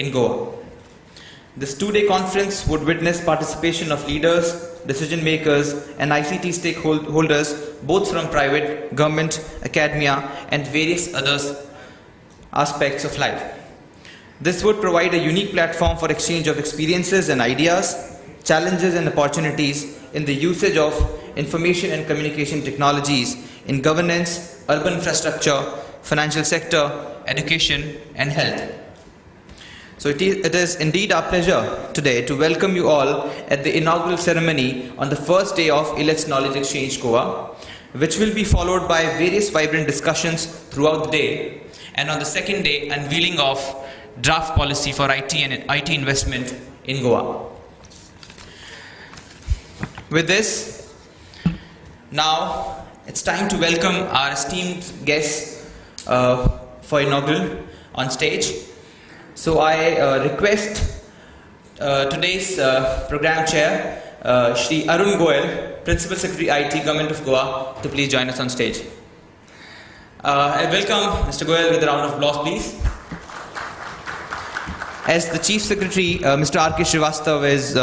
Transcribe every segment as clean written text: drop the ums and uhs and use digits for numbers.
in Goa. This two-day conference would witness participation of leaders, decision makers and ICT stakeholders both from private, government, academia and various other aspects of life. This would provide a unique platform for exchange of experiences and ideas, challenges and opportunities in the usage of information and communication technologies in governance, urban infrastructure, financial sector, education and health. So it is indeed our pleasure today to welcome you all at the inaugural ceremony on the first day of elets Knowledge Exchange Goa, which will be followed by various vibrant discussions throughout the day, and on the second day, unveiling of draft policy for IT and IT investment in Goa. With this, now it's time to welcome our esteemed guests for inaugural on stage. So I request today's program chair, Shri Arun Goel, Principal Secretary IT, Government of Goa, to please join us on stage. I welcome Mr. Goel with a round of applause, please. As the Chief Secretary, Mr. R.K. Srivastav is,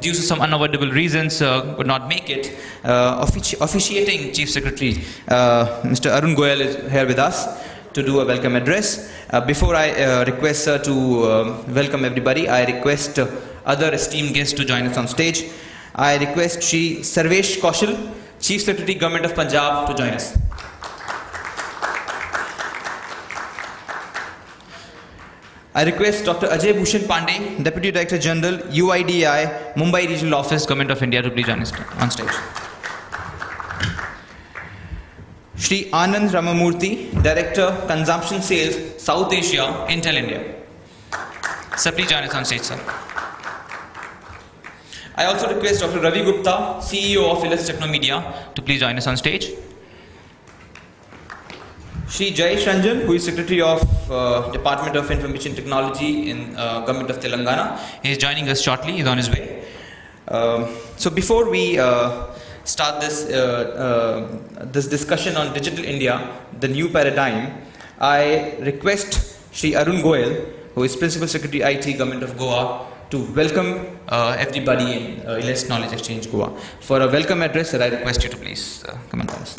due to some unavoidable reasons, could not make it, officiating Chief Secretary, Mr. Arun Goel is here with us to do a welcome address. Before I request sir to welcome everybody, I request other esteemed guests to join us on stage. I request Shri Sarvesh Kaushal, Chief Secretary, Government of Punjab, to join us. I request Dr. Ajay Bhushan Pandey, Deputy Director General, UIDAI, Mumbai Regional Office, Government of India, to please join us on stage. Shri Anand Ramamurthy, Director, Consumption Sales, South Asia, Intel India. Sir, please join us on stage, sir. I also request Dr. Ravi Gupta, CEO of elets Technomedia, to please join us on stage. Shri Jayesh Ranjan, who is Secretary of Department of Information Technology in Government of Telangana. He is joining us shortly, he is on his way. So before we start this, this discussion on Digital India, the new paradigm, I request Shri Arun Goel, who is Principal Secretary IT, Government of Goa, to welcome everybody in elets Knowledge Exchange Goa. For a welcome address, sir, I request you to please come and join us.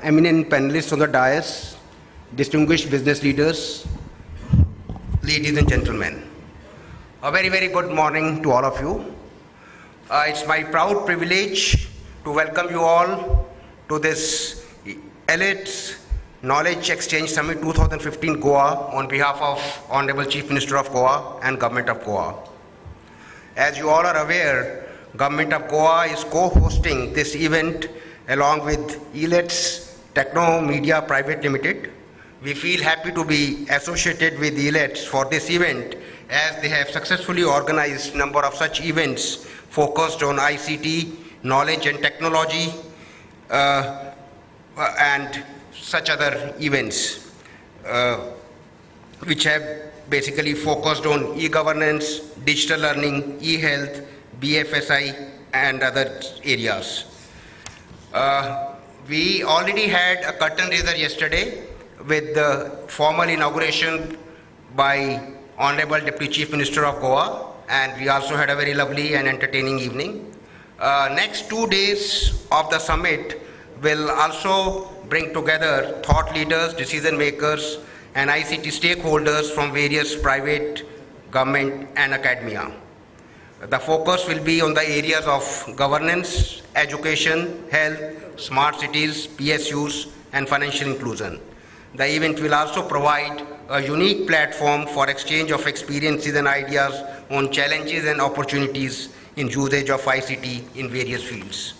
Eminent panelists on the dais, distinguished business leaders, ladies and gentlemen. A very, very good morning to all of you. It's my proud privilege to welcome you all to this elets Knowledge Exchange Summit 2015 Goa on behalf of Honorable Chief Minister of Goa and Government of Goa. As you all are aware, Government of Goa is co-hosting this event along with elets Technomedia Private Limited. We feel happy to be associated with elets for this event, as they have successfully organized a number of such events focused on ICT, knowledge and technology, and such other events, which have basically focused on e-governance, digital learning, e-health, BFSI and other areas. We already had a curtain raiser yesterday with the formal inauguration by Honorable Deputy Chief Minister of Goa, and we also had a very lovely and entertaining evening. Next 2 days of the summit will also bring together thought leaders, decision makers and ICT stakeholders from various private, government and academia. The focus will be on the areas of governance, education, health, smart cities, PSUs, and financial inclusion. The event will also provide a unique platform for exchange of experiences and ideas on challenges and opportunities in usage of ICT in various fields.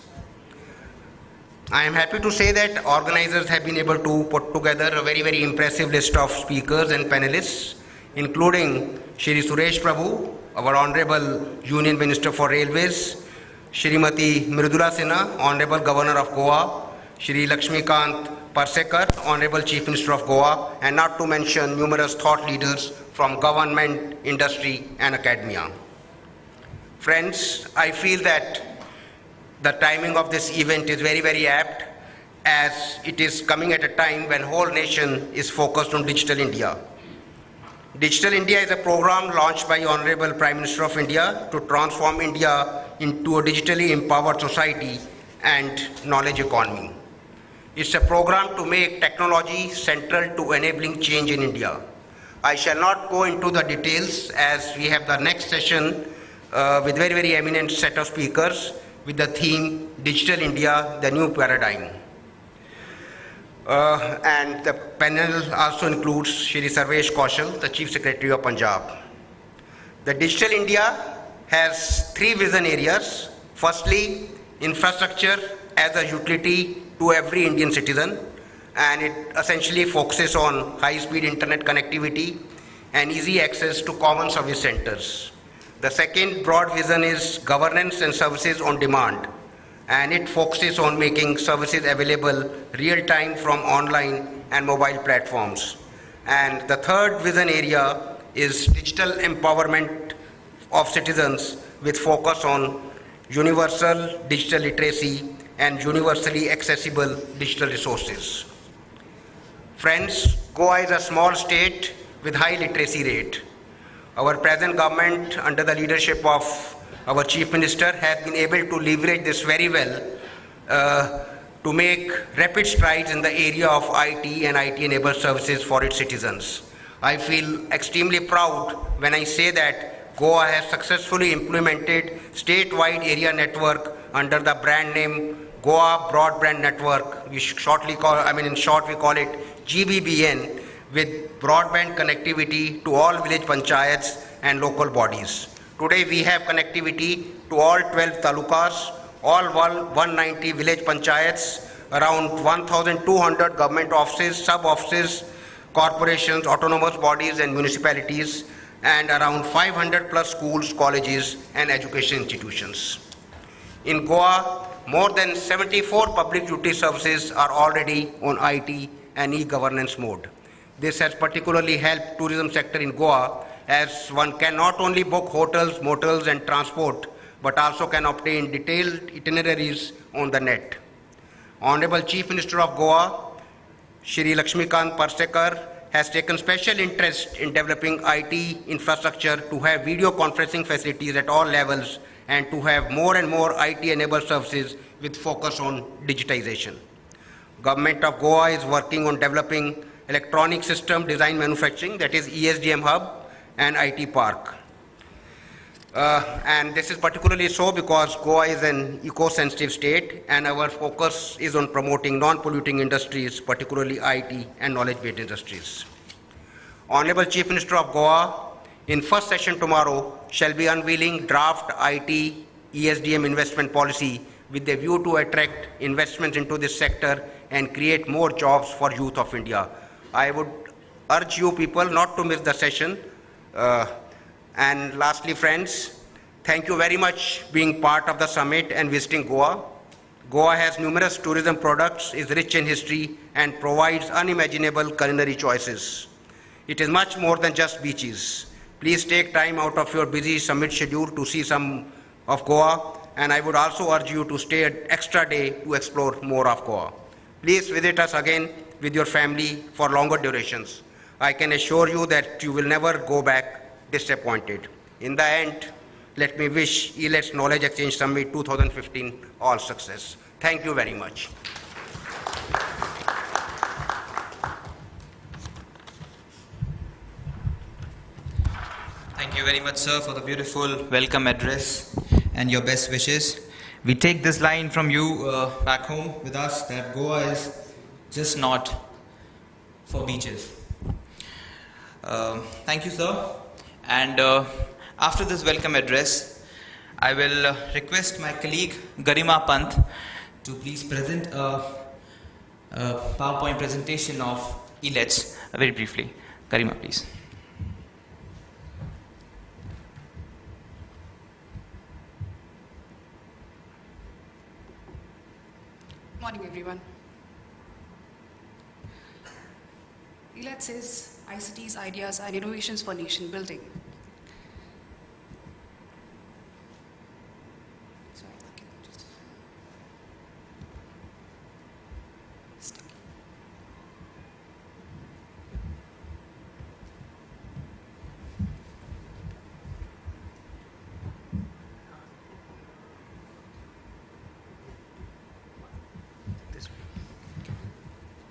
I am happy to say that organizers have been able to put together a very, very impressive list of speakers and panelists, including Shri Suresh Prabhu, our Honorable Union Minister for Railways, Shrimati Mridula Sinha, Honorable Governor of Goa, Shri Lakshmikant Parsekar, Honorable Chief Minister of Goa, and not to mention numerous thought leaders from government, industry and academia. Friends, I feel that the timing of this event is very, very apt, as it is coming at a time when whole nation is focused on Digital India. Digital India is a program launched by Honorable Prime Minister of India to transform India into a digitally empowered society and knowledge economy. It's a program to make technology central to enabling change in India. I shall not go into the details, as we have the next session with very, very eminent set of speakers with the theme Digital India, the New Paradigm. And the panel also includes Shri Sarvesh Kaushal, the Chief Secretary of Punjab. The Digital India has three vision areas. Firstly, infrastructure as a utility to every Indian citizen, and it essentially focuses on high-speed internet connectivity and easy access to common service centers. The second broad vision is governance and services on demand, and it focuses on making services available real-time from online and mobile platforms. And the third vision area is digital empowerment of citizens with focus on universal digital literacy and universally accessible digital resources. Friends, Goa is a small state with high literacy rate. Our present government, under the leadership of our Chief Minister, has been able to leverage this very well to make rapid strides in the area of IT and IT-enabled services for its citizens. I feel extremely proud when I say that Goa has successfully implemented statewide area network under the brand name Goa Broadband Network. We shortly call, in short, we call it GBBN, with broadband connectivity to all village panchayats and local bodies. Today we have connectivity to all 12 talukas, all 190 village panchayats, around 1,200 government offices, sub-offices, corporations, autonomous bodies and municipalities, and around 500 plus schools, colleges and education institutions. In Goa, more than 74 public utility services are already on IT and e-governance mode. This has particularly helped tourism sector in Goa, as one can not only book hotels, motels and transport, but also can obtain detailed itineraries on the net. Honorable Chief Minister of Goa, Shri Lakshmikant Parsekar, has taken special interest in developing IT infrastructure to have video conferencing facilities at all levels and to have more and more IT-enabled services with focus on digitization. Government of Goa is working on developing electronic system design manufacturing, that is ESDM hub and IT park. And this is particularly so because Goa is an eco-sensitive state and our focus is on promoting non-polluting industries, particularly IT and knowledge-based industries. Honorable Chief Minister of Goa, in first session tomorrow, shall be unveiling draft IT ESDM investment policy with a view to attract investments into this sector and create more jobs for youth of India. I would urge you people not to miss the session. And lastly, friends, thank you very much being part of the summit and visiting Goa. Goa has numerous tourism products, is rich in history, and provides unimaginable culinary choices. It is much more than just beaches. Please take time out of your busy summit schedule to see some of Goa, and I would also urge you to stay an extra day to explore more of Goa. Please visit us again with your family for longer durations. I can assure you that you will never go back disappointed. In the end, let me wish elets Knowledge Exchange Summit 2015 all success. Thank you very much. Thank you very much, sir, for the beautiful welcome address and your best wishes. We take this line from you back home with us, that Goa is just not for beaches. Thank you, sir. And after this welcome address, I will request my colleague Garima Pant to please present a PowerPoint presentation of elets very briefly. Garima, please. Morning, everyone. elets is ICT's ideas and innovations for nation building. Sorry, okay,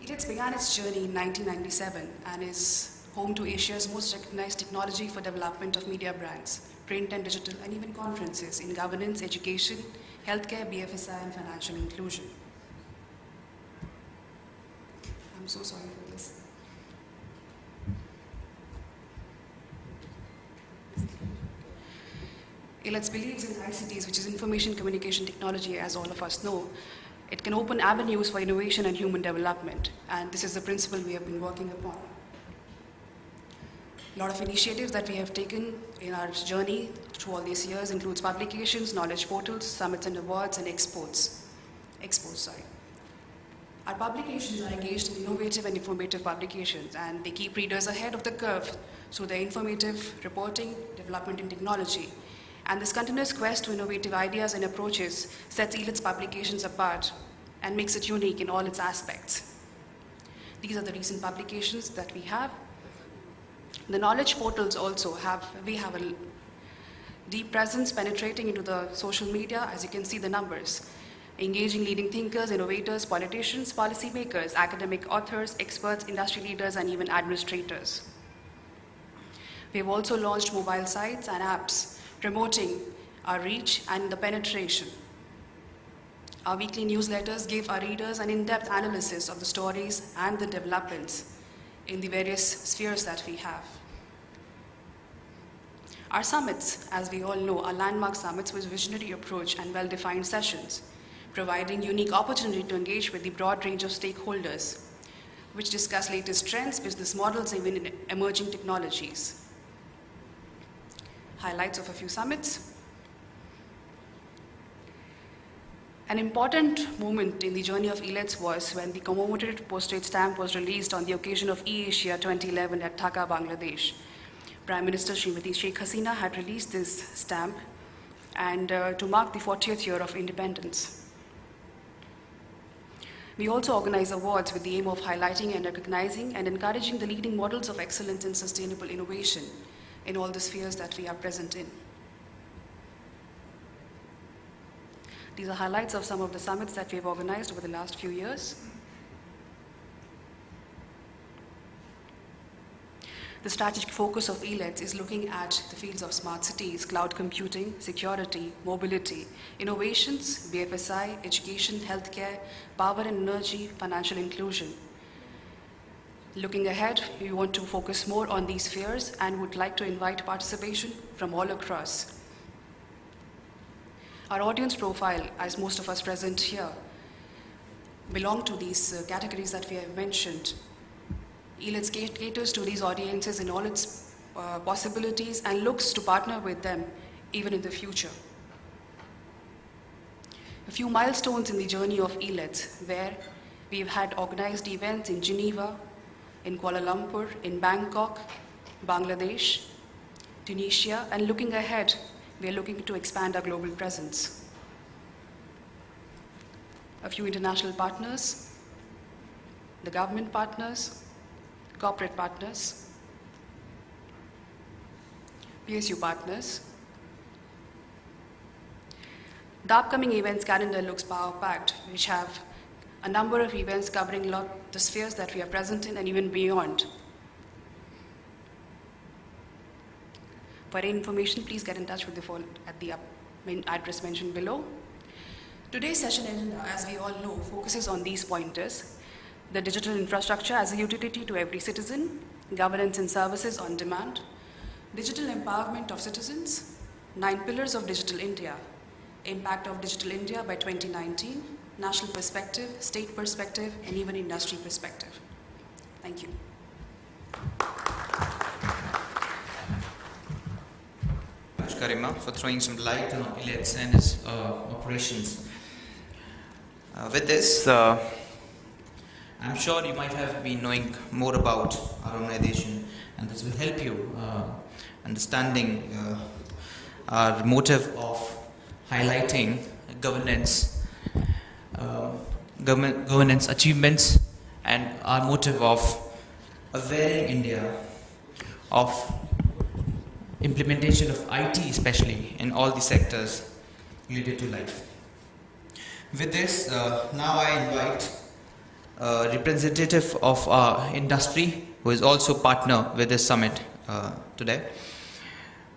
elets began its journey in 1997 and is home to Asia's most recognized technology for development of media brands, print and digital, and even conferences in governance, education, healthcare, BFSI, and financial inclusion. I'm so sorry for this. elets believes in ICTs, which is information communication technology, as all of us know. It can open avenues for innovation and human development, and this is the principle we have been working upon. A lot of initiatives that we have taken in our journey through all these years includes publications, knowledge portals, summits and awards, and expos. Our publications are engaged in innovative and informative publications, and they keep readers ahead of the curve through their informative reporting, development in technology. And this continuous quest to innovative ideas and approaches sets elets publications apart and makes it unique in all its aspects. These are the recent publications that we have. The knowledge portals also we have a deep presence penetrating into the social media, as you can see the numbers, engaging leading thinkers, innovators, politicians, policymakers, academic authors, experts, industry leaders, and even administrators. We have also launched mobile sites and apps promoting our reach and the penetration. Our weekly newsletters give our readers an in-depth analysis of the stories and the developments in the various spheres that we have. Our summits, as we all know, are landmark summits with visionary approach and well-defined sessions, providing unique opportunity to engage with the broad range of stakeholders, which discuss latest trends, business models, and even emerging technologies. Highlights of a few summits. An important moment in the journey of elets was when the commemorative postage stamp was released on the occasion of eAsia 2011 at Dhaka, Bangladesh. Prime Minister Srimati Sheikh Hasina had released this stamp and to mark the 40th year of independence. We also organize awards with the aim of highlighting and recognizing and encouraging the leading models of excellence in sustainable innovation in all the spheres that we are present in. These are highlights of some of the summits that we have organized over the last few years. The strategic focus of elets is looking at the fields of smart cities, cloud computing, security, mobility, innovations, BFSI, education, healthcare, power and energy, financial inclusion. Looking ahead, we want to focus more on these spheres and would like to invite participation from all across. Our audience profile, as most of us present here, belong to these categories that we have mentioned. elets caters to these audiences in all its possibilities and looks to partner with them even in the future. A few milestones in the journey of elets, where we've had organized events in Geneva, in Kuala Lumpur, in Bangkok, Bangladesh, Tunisia, and looking ahead, we are looking to expand our global presence. A few international partners, the government partners, corporate partners, PSU partners. The upcoming events calendar looks power-packed, which have a number of events covering the spheres that we are present in and even beyond. For any information, please get in touch with the phone at the address mentioned below. Today's session agenda, as we all know, focuses on these pointers: the digital infrastructure as a utility to every citizen, governance and services on demand, digital empowerment of citizens, 9 pillars of digital India, impact of digital India by 2019, national perspective, state perspective, and even industry perspective. Thank you. Karima for throwing some light on elets and its operations. With this, I'm sure you might have been knowing more about our organization, and this will help you understanding our motive of highlighting governance, governance achievements, and our motive of availing India of implementation of IT, especially in all the sectors related to life. With this, now I invite representative of our industry who is also partner with this summit today.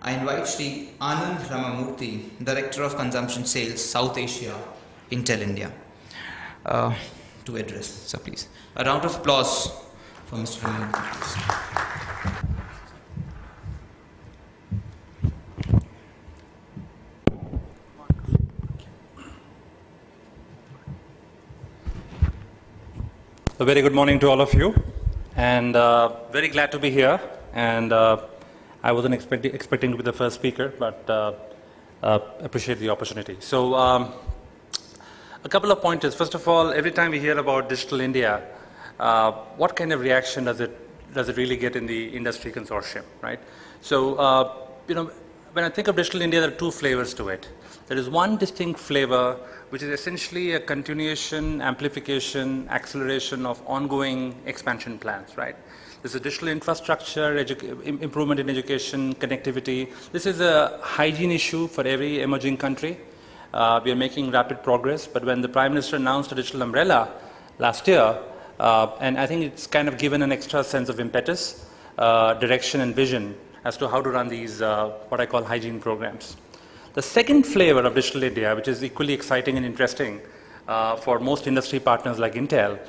I invite Shri Anand Ramamurthy, Director of Consumption Sales, South Asia, Intel India, to address. So please, a round of applause for Mr. Ramamurthy, please. A very good morning to all of you, and very glad to be here. And I wasn't expecting to be the first speaker, but appreciate the opportunity. So a couple of pointers. First of all, every time we hear about Digital India, what kind of reaction does it really get in the industry consortium, right? So when I think of Digital India, there are two flavors to it. There is one distinct flavor, which is essentially a continuation, amplification, acceleration of ongoing expansion plans, right? This is digital infrastructure, improvement in education, connectivity. This is a hygiene issue for every emerging country. We are making rapid progress, but when the Prime Minister announced a digital umbrella last year, and I think it's kind of given an extra sense of impetus, direction and vision as to how to run these, what I call hygiene programs. The second flavor of Digital India, which is equally exciting and interesting for most industry partners like Intel,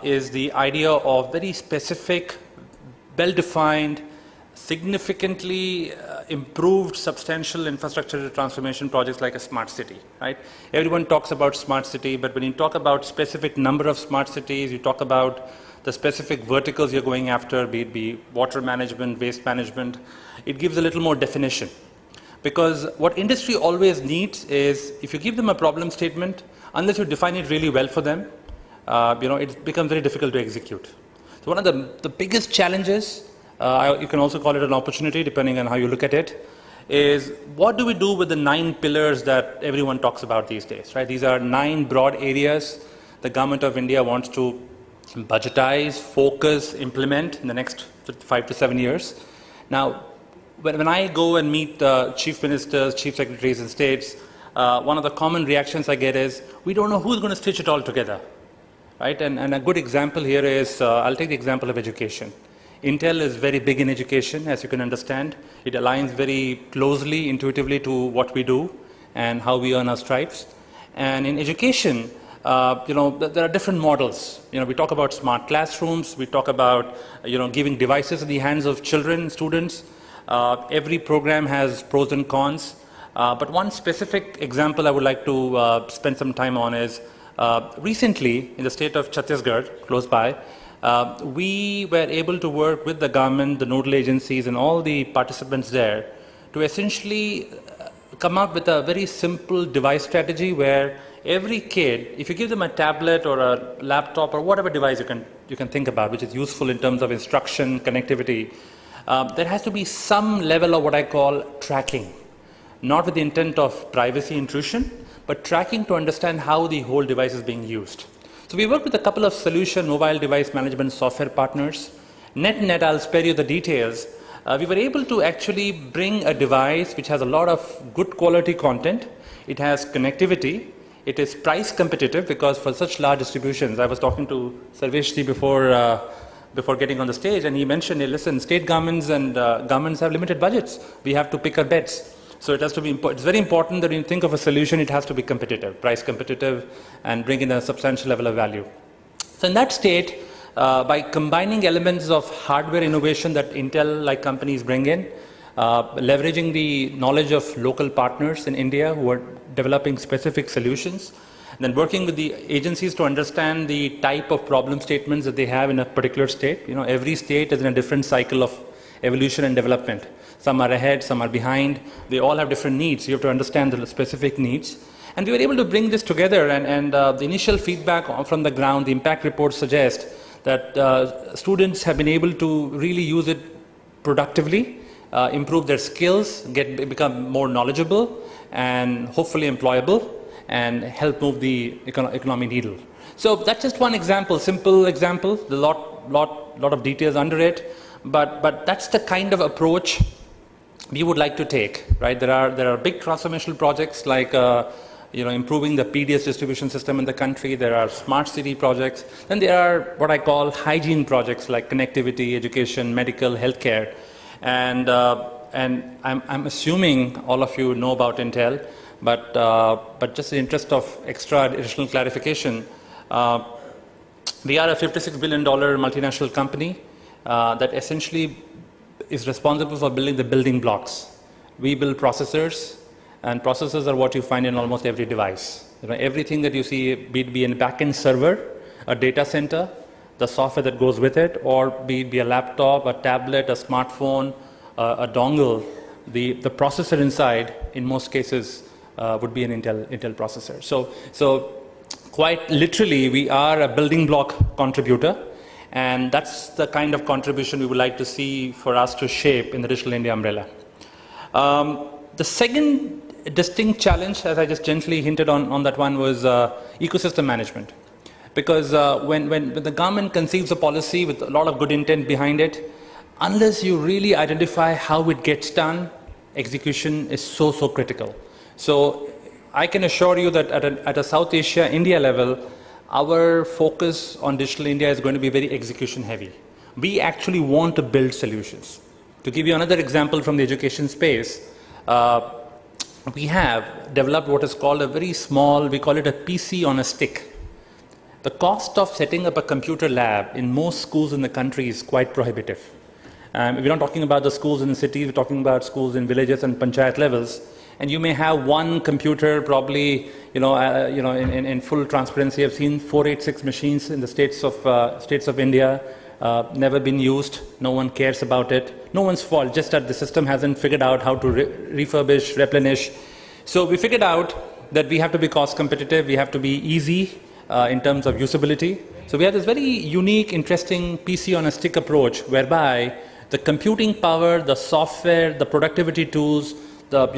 is the idea of very specific, well-defined, significantly improved substantial infrastructure transformation projects like a smart city, right? Everyone talks about smart city, but when you talk about specific number of smart cities, you talk about the specific verticals you're going after, be it water management, waste management, it gives a little more definition. Because what industry always needs is, if you give them a problem statement, unless you define it really well for them, it becomes very difficult to execute. So one of the biggest challenges, you can also call it an opportunity depending on how you look at it, is what do we do with the 9 pillars that everyone talks about these days, right? These are 9 broad areas the government of India wants to budgetize, focus, implement in the next 5 to 7 years. Now, when I go and meet chief ministers, chief secretaries in states, one of the common reactions I get is, we don't know who's going to stitch it all together, right? And a good example here is, I'll take the example of education. Intel is very big in education, as you can understand. It aligns very closely, intuitively to what we do and how we earn our stripes. And in education, there are different models. We talk about smart classrooms, we talk about giving devices in the hands of children, students. Every program has pros and cons, but one specific example I would like to spend some time on is, recently in the state of Chhattisgarh, close by, we were able to work with the government, the nodal agencies and all the participants there to essentially come up with a very simple device strategy where every kid, if you give them a tablet or a laptop or whatever device you can think about, which is useful in terms of instruction, connectivity, there has to be some level of what I call tracking, not with the intent of privacy intrusion, but tracking to understand how the whole device is being used. So we worked with a couple of solution mobile device management software partners. Net, I'll spare you the details. We were able to actually bring a device which has a lot of good quality content. It has connectivity. It is price competitive because for such large distributions, I was talking to Sarveshji before getting on the stage, and he mentioned, hey, listen, state governments and governments have limited budgets. We have to pick our bets. So it has to be it's very important that when you think of a solution, it has to be competitive, price competitive, and bring in a substantial level of value. So in that state, by combining elements of hardware innovation that Intel-like companies bring in, leveraging the knowledge of local partners in India who are developing specific solutions, and then working with the agencies to understand the type of problem statements that they have in a particular state. Every state is in a different cycle of evolution and development. Some are ahead, some are behind. They all have different needs. You have to understand the specific needs. And we were able to bring this together, and the initial feedback from the ground, the impact reports suggest that students have been able to really use it productively, improve their skills, become more knowledgeable, and hopefully employable, and help move the economic needle. So that's just one example, simple example. There's a lot of details under it, but that's the kind of approach we would like to take, right? There are big transformational projects like improving the PDS distribution system in the country. There are smart city projects. Then there are what I call hygiene projects like connectivity, education, medical, healthcare. And I'm assuming all of you know about Intel, but just in the interest of extra additional clarification, we are a $56 billion multinational company that essentially is responsible for building the building blocks. We build processors, and processors are what you find in almost every device. Everything that you see, be it be a back-end server, a data center, the software that goes with it, or be it be a laptop, a tablet, a smartphone, a dongle, the processor inside, in most cases, would be an Intel processor. So quite literally, we are a building block contributor, and that's the kind of contribution we would like to see for us to shape in the Digital India umbrella. The second distinct challenge, as I just gently hinted on that one, was ecosystem management. Because when the government conceives a policy with a lot of good intent behind it, unless you really identify how it gets done, execution is so critical. So I can assure you that at a South Asia, India level, our focus on Digital India is going to be very execution heavy. We actually want to build solutions. To give you another example from the education space, we have developed what is called a very small, we call it a PC on a stick. The cost of setting up a computer lab in most schools in the country is quite prohibitive. We're not talking about the schools in the cities, we're talking about schools in villages and panchayat levels. And you may have one computer, probably, in full transparency, I've seen 486 machines in the states of India, never been used. No one cares about it. No one's fault, just that the system hasn't figured out how to refurbish, replenish. So we figured out that we have to be cost competitive. We have to be easy in terms of usability. So we have this very unique, interesting PC on a stick approach, whereby the computing power, the software, the productivity tools, the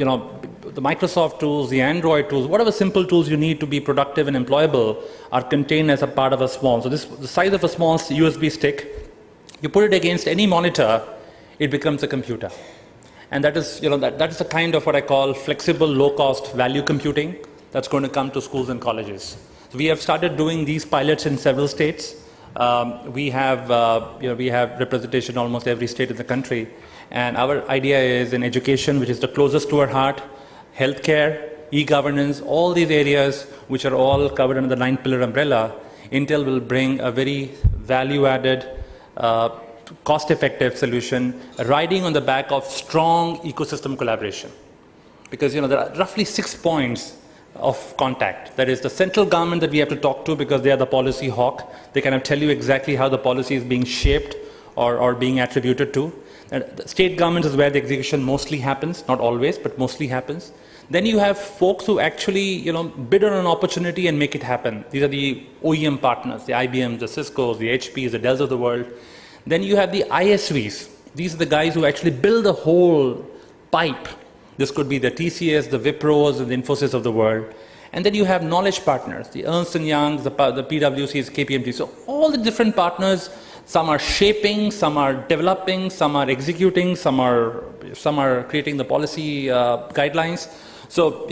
Microsoft tools, the Android tools, whatever simple tools you need to be productive and employable are contained as a part of a small. So the size of a small USB stick, you put it against any monitor, it becomes a computer. And that is, that is the kind of what I call flexible, low-cost value computing that's going to come to schools and colleges. So we have started doing these pilots in several states. We have representation in almost every state in the country. And our idea is in education, which is the closest to our heart, healthcare, e-governance, all these areas which are all covered under the 9-pillar umbrella, Intel will bring a very value-added, cost-effective solution riding on the back of strong ecosystem collaboration. Because there are roughly 6 points of contact. That is the central government that we have to talk to because they are the policy hawk. They kind of tell you exactly how the policy is being shaped or being attributed to. And the state government is where the execution mostly happens, not always, but mostly happens. Then you have folks who actually, bid on an opportunity and make it happen. These are the OEM partners, the IBMs, the Ciscos, the HPs, the Dells of the world. Then you have the ISVs. These are the guys who actually build the whole pipe. This could be the TCS, the Wipros, and the Infosys of the world. And then you have knowledge partners, the Ernst & Youngs, the PwCs, KPMG. So all the different partners, some are shaping, some are developing, some are executing, some are creating the policy guidelines. So,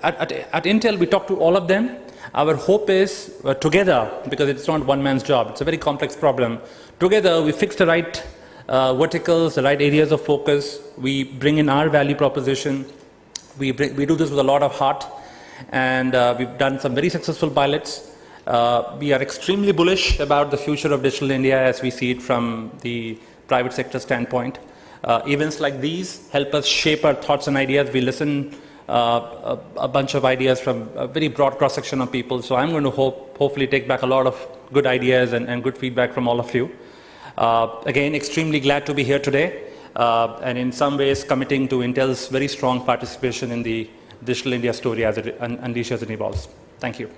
at Intel, we talk to all of them. Our hope is together, because it's not one man's job, it's a very complex problem. Together, we fix the right verticals, the right areas of focus. We bring in our value proposition. We do this with a lot of heart. And we've done some very successful pilots. We are extremely bullish about the future of Digital India as we see it from the private sector standpoint. Events like these help us shape our thoughts and ideas. We listen a bunch of ideas from a very broad cross-section of people. So I'm going to hopefully take back a lot of good ideas and good feedback from all of you. Again, extremely glad to be here today and in some ways committing to Intel's very strong participation in the Digital India story as it unleashes and evolves. Thank you.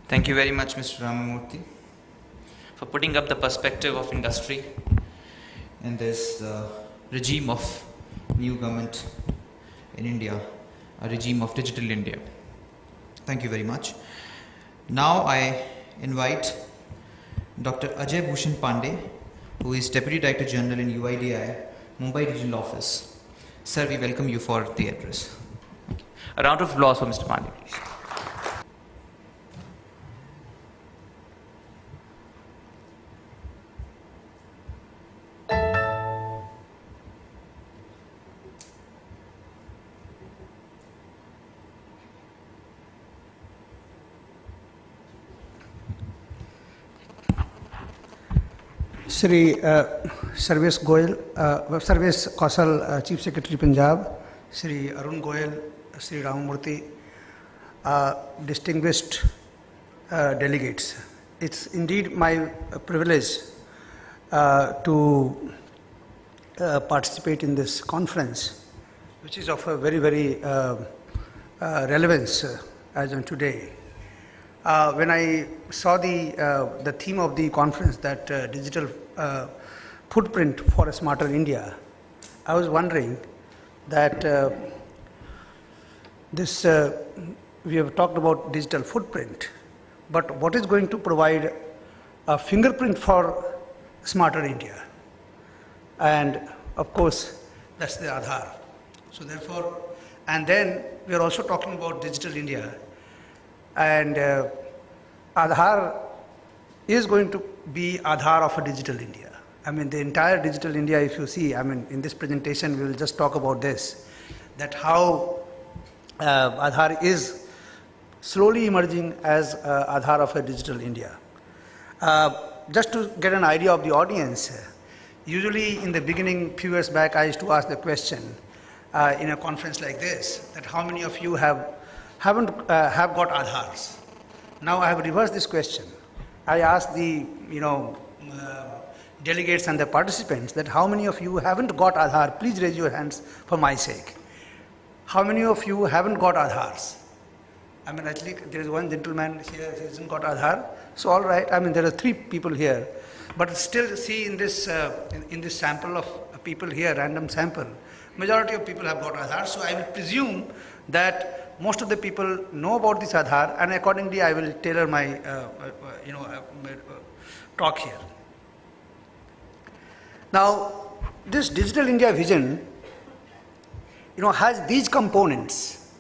Thank you very much, Mr. Ramamurthy, for putting up the perspective of industry in this regime of new government in India, a regime of Digital India. Thank you very much. Now I invite Dr. Ajay Bhushan Pandey, who is Deputy Director General in UIDI, Mumbai Regional Office. Sir, we welcome you for the address. A round of applause for Mr. Pandey, please. Shri Sarvesh Goyal, Sarvesh Kausal, Chief Secretary Punjab, Shri Arun Goyal, Shri Ramamurthy, distinguished delegates. It's indeed my privilege to participate in this conference, which is of a very, very relevance as on today. When I saw the theme of the conference, that digital footprint for a smarter India, I was wondering that we have talked about digital footprint, but what is going to provide a fingerprint for smarter India? And of course, that's the Aadhaar. So therefore, and then we are also talking about digital India. And Aadhaar is going to be Aadhaar of a digital India. I mean, the entire digital India, if you see, I mean, in this presentation, we will just talk about this, that how Aadhaar is slowly emerging as Aadhaar of a digital India. Just to get an idea of the audience, usually in the beginning, few years back, I used to ask the question in a conference like this, that how many of you have got Aadhaars? Now I have reversed this question. I asked the delegates and the participants that how many of you haven't got Aadhaar? Please raise your hands for my sake. How many of you haven't got Aadhaars? I mean, at least there is one gentleman here who hasn't got Aadhaar. So all right, I mean, there are 3 people here. But still see in this sample of people here, random sample, majority of people have got Aadhaar. So I will presume that most of the people know about this Aadhaar, and accordingly I will tailor my talk here. Now, this Digital India vision, has these components.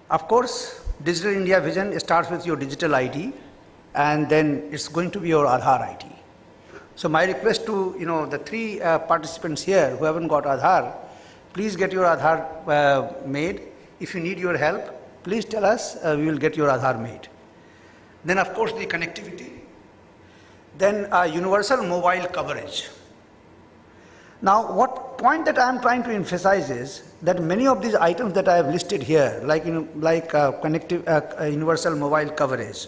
Of course, Digital India vision starts with your digital ID, and then it's going to be your Aadhaar ID. So my request to the 3 participants here who haven't got Aadhaar, please get your Aadhaar made. If you need your help, please tell us, we will get your Aadhaar made. Then of course the connectivity. Then universal mobile coverage. Now what point that I am trying to emphasize is that many of these items that I have listed here, like universal mobile coverage,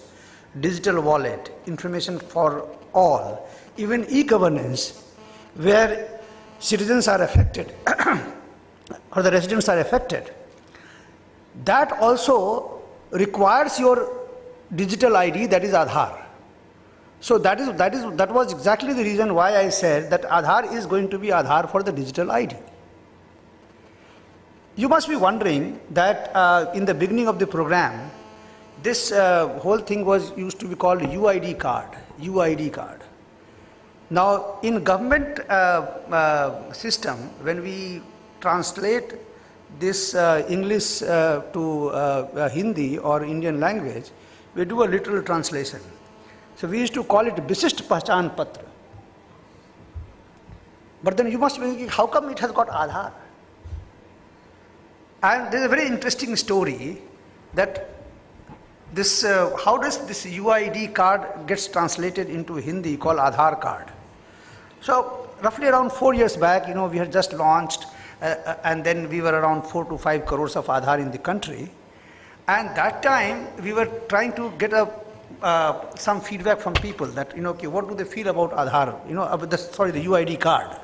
digital wallet, information for all, even e-governance, where citizens are affected or the residents are affected, that also requires your digital ID, that is Aadhaar. So that was exactly the reason why I said that Aadhaar is going to be Aadhaar for the digital ID. You must be wondering that in the beginning of the program, this whole thing used to be called UID card. UID card. Now in government system, when we translate this English to Hindi or Indian language, we do a literal translation. So we used to call it Vishisht Pahchan Patra. But then you must be thinking, how come it has got Aadhaar? And there is a very interesting story that this, how does this UID card gets translated into Hindi called Aadhaar card. So roughly around 4 years back, we had just launched and then we were around 4 to 5 crores of Aadhaar in the country. And that time we were trying to get some feedback from people that, okay, what do they feel about Aadhaar, the UID card.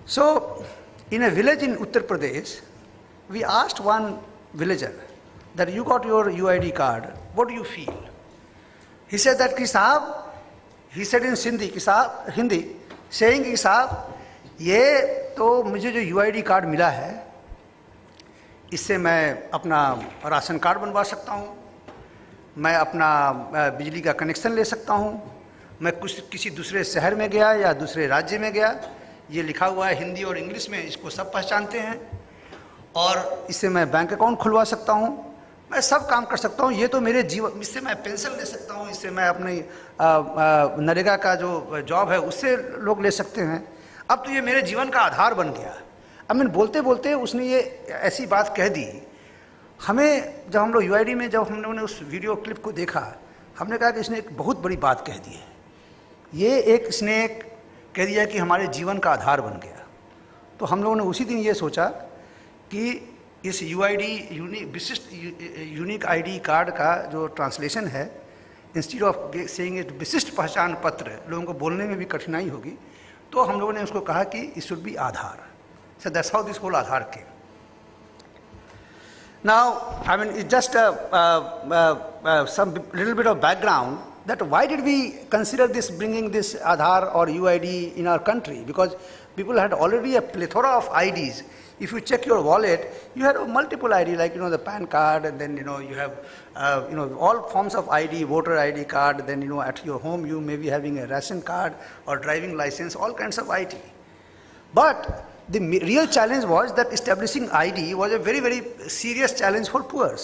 So in a village in Uttar Pradesh, we asked one villager that you got your UID card, what do you feel? He said that, ki sahab, he said in Hindi, saying ki sahab, ये तो मुझे जो UID card मिला है, इससे मैं अपना ration card बनवा सकता हूँ, मैं अपना बिजली का कनेक्शन ले सकता हूँ, मैं किसी दूसरे शहर में गया या दूसरे राज्य में गया, ये लिखा हुआ है हिंदी और इंग्लिश में, इसको सब पहचानते हैं, और इससे मैं बैंक अकाउंट खुलवा सकता हूँ, मैं सब काम कर सकता हूँ, ये तो मेरे जीवन, इससे मैं पेंशन ले सकता हूँ, इससे मैं अपनी नरेगा का जो जॉब है उससे लोग ले सकते हैं, अब तो ये मेरे जीवन का आधार बन गया। अब मैंने बोलते बोलते उसने ये ऐसी बात कह दी। हमें जब हम लोग यूआईडी में जब हम लोगों ने उस वीडियो क्लिप को देखा, हमने कहा कि इसने एक बहुत बड़ी बात कह दी है, ये एक इसने कह दिया कि हमारे जीवन का आधार बन गया। तो हम लोगों ने उसी दिन ये सोचा कि इस यूआईडी विशिष्ट यूनिक आईडी कार्ड का जो ट्रांसलेशन है, इंस्टीड ऑफ सेइंग इट विशिष्ट पहचान पत्र, लोगों को बोलने में भी कठिनाई होगी, तो हम लोगों ने उसको कहा कि it should be Aadhaar. So that's how this whole Aadhaar came. Now, I mean, it's just some little bit of background that why did we consider this, bringing this Aadhaar or UID in our country? Because people had already a plethora of IDs. If you check your wallet, you had multiple ID, like, the PAN card, and then, you have, all forms of ID, voter ID card, then, at your home, you may be having a ration card or driving license, all kinds of ID. But the real challenge was that establishing ID was a very, very serious challenge for poor.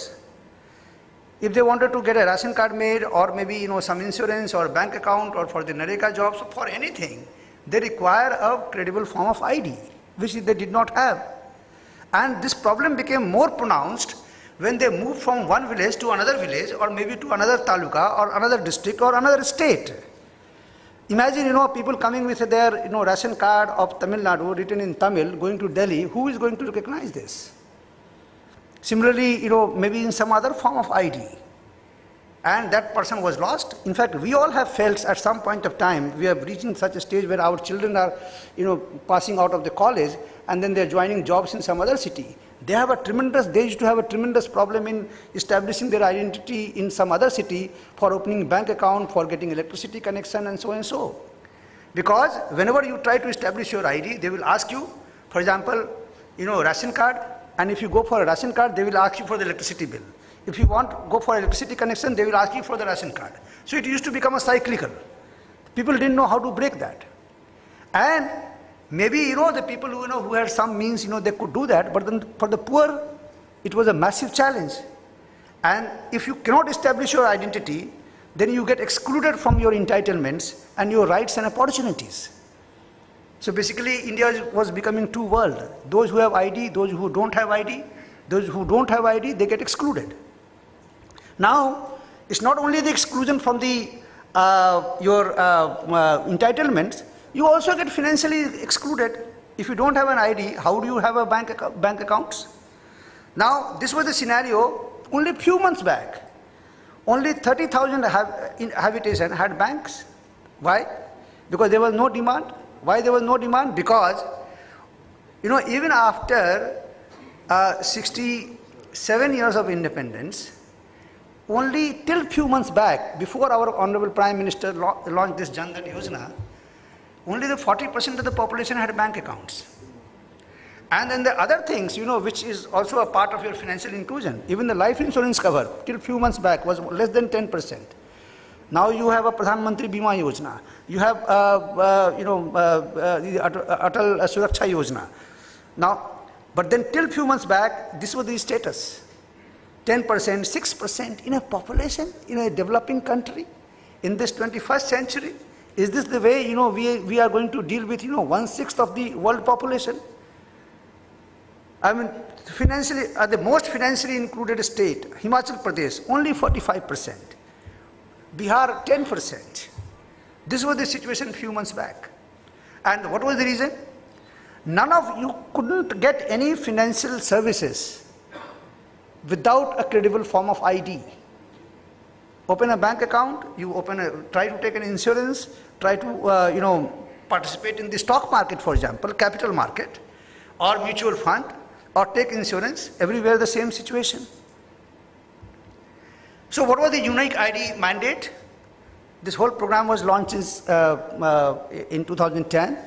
If they wanted to get a ration card made, or maybe, some insurance or bank account, or for the Nareka jobs, for anything, they require a credible form of ID, which they did not have. And this problem became more pronounced when they moved from one village to another village, or maybe to another taluka, or another district, or another state. Imagine, people coming with their, ration card of Tamil Nadu written in Tamil, going to Delhi. Who is going to recognize this? Similarly, maybe in some other form of ID. And that person was lost. In fact, we all have felt at some point of time, we are reaching such a stage where our children are, passing out of the college, and then they're joining jobs in some other city. They used to have a tremendous problem in establishing their identity in some other city, for opening bank account, for getting electricity connection, and so and so. Because whenever you try to establish your ID, they will ask you, for example, ration card, and if you go for a ration card, they will ask you for the electricity bill. If you want to go for electricity connection, they will ask you for the ration card. So it used to become a cyclical. People didn't know how to break that. And maybe, the people who had some means, they could do that, but then for the poor, it was a massive challenge. And if you cannot establish your identity, then you get excluded from your entitlements and your rights and opportunities. So basically, India was becoming two worlds. Those who have ID, those who don't have ID. Those who don't have ID, they get excluded. Now, it's not only the exclusion from the your entitlements, you also get financially excluded. If you don't have an ID, how do you have a bank accounts? Now, this was the scenario only a few months back. Only 30,000 habitation had banks. Why? Because there was no demand. Why there was no demand? Because, even after 67 years of independence, only till few months back, before our Honorable Prime Minister launched this Jan Dhan Yojana, only the 40% of the population had bank accounts. And then the other things, which is also a part of your financial inclusion, even the life insurance cover, till few months back was less than 10%. Now you have a Pradhan Mantri Bima Yojana, you have the Atal Suraksha Yojana. Now, but then till few months back, this was the status. 10%, 6% in a population, in a developing country, in this 21st century. Is this the way, we are going to deal with, 1/6 of the world population? I mean, financially, the most financially included state, Himachal Pradesh, only 45%. Bihar, 10%. This was the situation a few months back. And what was the reason? None of you couldn't get any financial services without a credible form of ID. Open a bank account, you try to take an insurance, try to participate in the stock market, for example, capital market, or mutual fund, or take insurance, everywhere the same situation. So what was the unique ID mandate? This whole program was launched in 2010.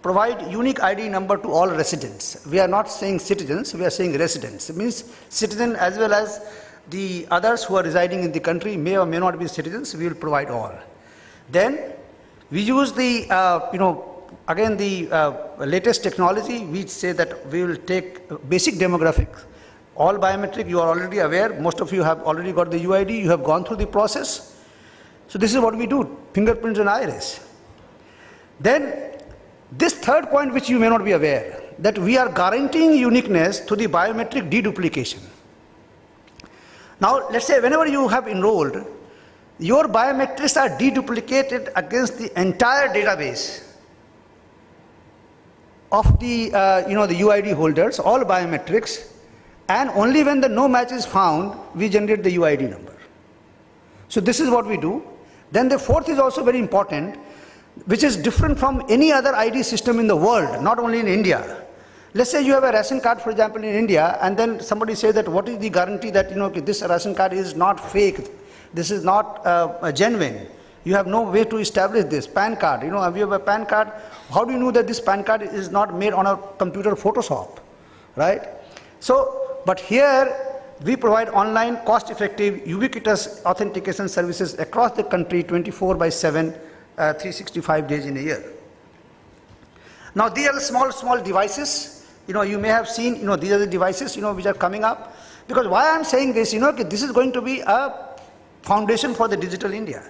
Provide unique ID number to all residents. We are not saying citizens, we are saying residents. It means citizen as well as the others who are residing in the country, may or may not be citizens, we will provide all. Then We use the, again the latest technology. We say that we will take basic demographics, all biometric, you are already aware. Most of you have already got the UID, you have gone through the process. So this is what we do, fingerprints and iris. Then this third point which you may not be aware, that we are guaranteeing uniqueness to the biometric deduplication. Now let's say whenever you have enrolled, your biometrics are deduplicated against the entire database of the, the UID holders, all biometrics, and only when the no match is found, we generate the UID number. So this is what we do. Then the fourth is also very important, which is different from any other ID system in the world, not only in India. Let's say you have a ration card, for example, in India, and then somebody says that what is the guarantee that this ration card is not fake, this is not genuine. You have no way to establish this. PAN card, if you have a PAN card, how do you know that this PAN card is not made on a computer Photoshop, right? So, but here we provide online, cost-effective, ubiquitous authentication services across the country 24/7, 365 days in a year. Now these are the small devices. You may have seen, these are the devices, which are coming up. Because why I'm saying this, this is going to be a foundation for the digital India.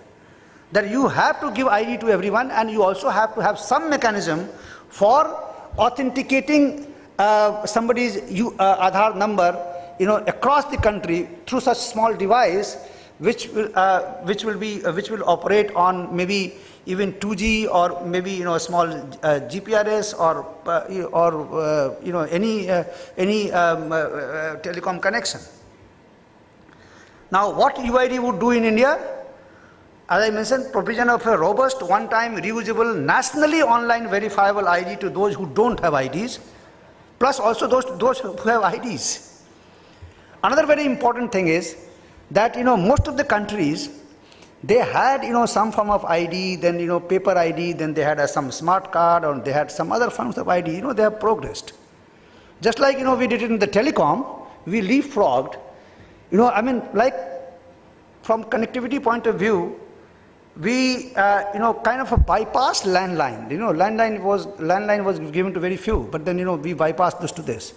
That you have to give ID to everyone, and you also have to have some mechanism for authenticating somebody's Aadhaar number, across the country through such small device, which will operate on maybe even 2G or maybe a small GPRS or any telecom connection. Now, what UID would do in India? As I mentioned, provision of a robust, one-time, reusable, nationally online verifiable ID to those who don't have IDs, plus also those who have IDs. Another very important thing is that most of the countries, they had some form of ID, then paper ID, then they had some smart card, or they had some other forms of ID. They have progressed. Just like we did it in the telecom, we leapfrogged. Like from connectivity point of view, we kind of bypassed landline. Landline was given to very few, but then we bypassed this to this.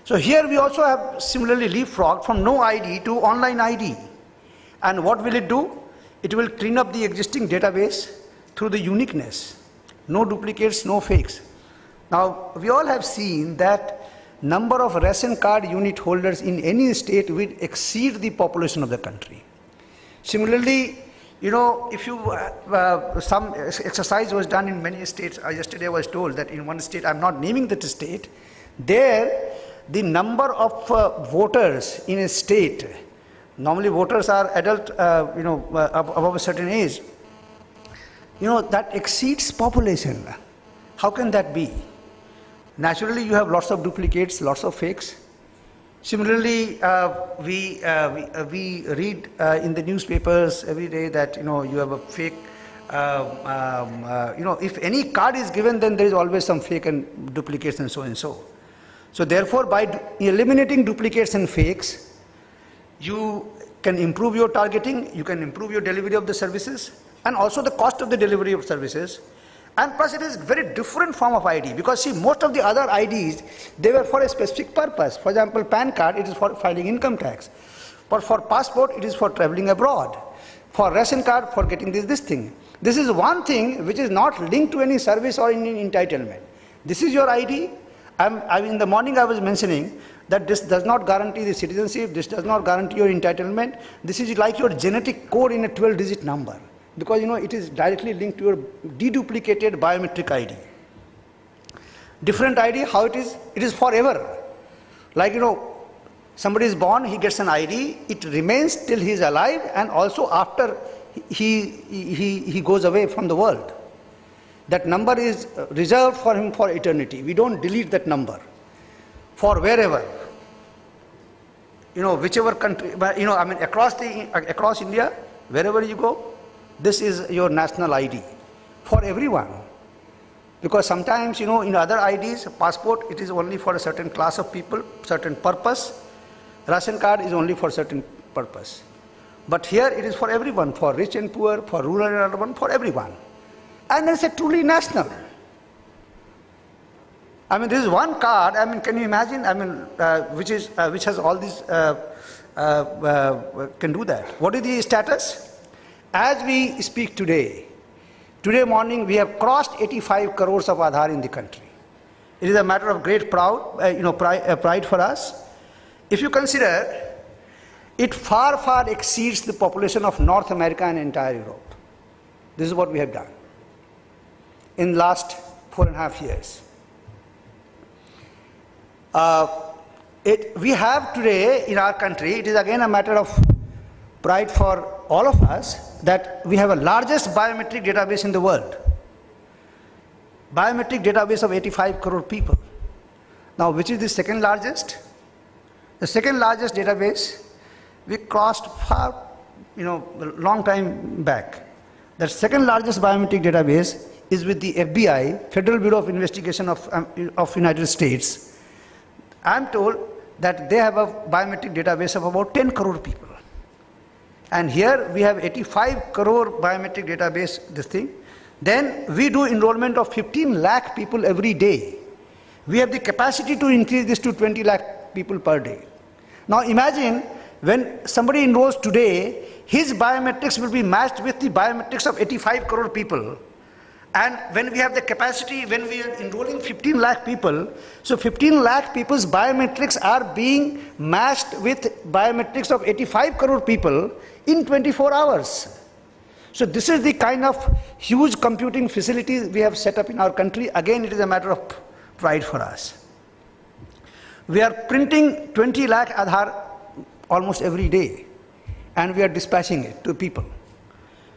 So here we also have similarly leapfrogged from no ID to online ID. And what will it do? It will clean up the existing database through the uniqueness. No duplicates, no fakes. Now, we all have seen that number of ration card unit holders in any state will exceed the population of the country. Similarly, if you, some exercise was done in many states. Yesterday I was told that in one state, I'm not naming that state, there the number of voters in a state, normally voters are adult, above a certain age, that exceeds population. How can that be? Naturally, you have lots of duplicates, lots of fakes. Similarly, we read in the newspapers every day that you have a fake. If any card is given, then there is always some fake and duplicates and so and so. So therefore, by eliminating duplicates and fakes, you can improve your targeting, you can improve your delivery of the services, and also the cost of the delivery of services. And plus it is very different form of ID, because see, most of the other IDs, they were for a specific purpose. For example, PAN card, it is for filing income tax. But for passport, it is for traveling abroad. For ration card, for getting this thing. This is one thing which is not linked to any service or any entitlement. This is your ID. In the morning I was mentioning that this does not guarantee the citizenship, this does not guarantee your entitlement. This is like your genetic code in a 12-digit number, because it is directly linked to your deduplicated biometric ID. Different ID, how it is forever. Like somebody is born, he gets an ID, it remains till he is alive, and also after he goes away from the world. That number is reserved for him for eternity. We don't delete that number for wherever, whichever country, across India, wherever you go, this is your national ID for everyone. Because sometimes, in other IDs, passport, it is only for a certain class of people, certain purpose. Ration card is only for certain purpose. But here it is for everyone, for rich and poor, for rural and urban, for everyone. and it's a truly national. I mean, this is one card. I mean, can you imagine? I mean, which has all these can do that. What is the status? As we speak today morning we have crossed 85 crores of Aadhaar in the country. It is a matter of great pride for us. If you consider, it far exceeds the population of North America and entire Europe. This is what we have done in last 4.5 years. We have today in our country, it is again a matter of pride for all of us, that we have a largest biometric database in the world. Biometric database of 85 crore people. Now, which is the second largest? The second largest database, we crossed far, long time back. The second largest biometric database is with the FBI, Federal Bureau of Investigation of United States. I am told that they have a biometric database of about 10 crore people. And here we have 85 crore biometric database, this thing. Then we do enrollment of 15 lakh people every day. We have the capacity to increase this to 20 lakh people per day. Now imagine when somebody enrolls today, his biometrics will be matched with the biometrics of 85 crore people. And when we have the capacity, when we are enrolling 15 lakh people, so 15 lakh people's biometrics are being matched with biometrics of 85 crore people in 24 hours. So this is the kind of huge computing facilities we have set up in our country. Again, it is a matter of pride for us. We are printing 20 lakh Aadhaar almost every day, and we are dispatching it to people.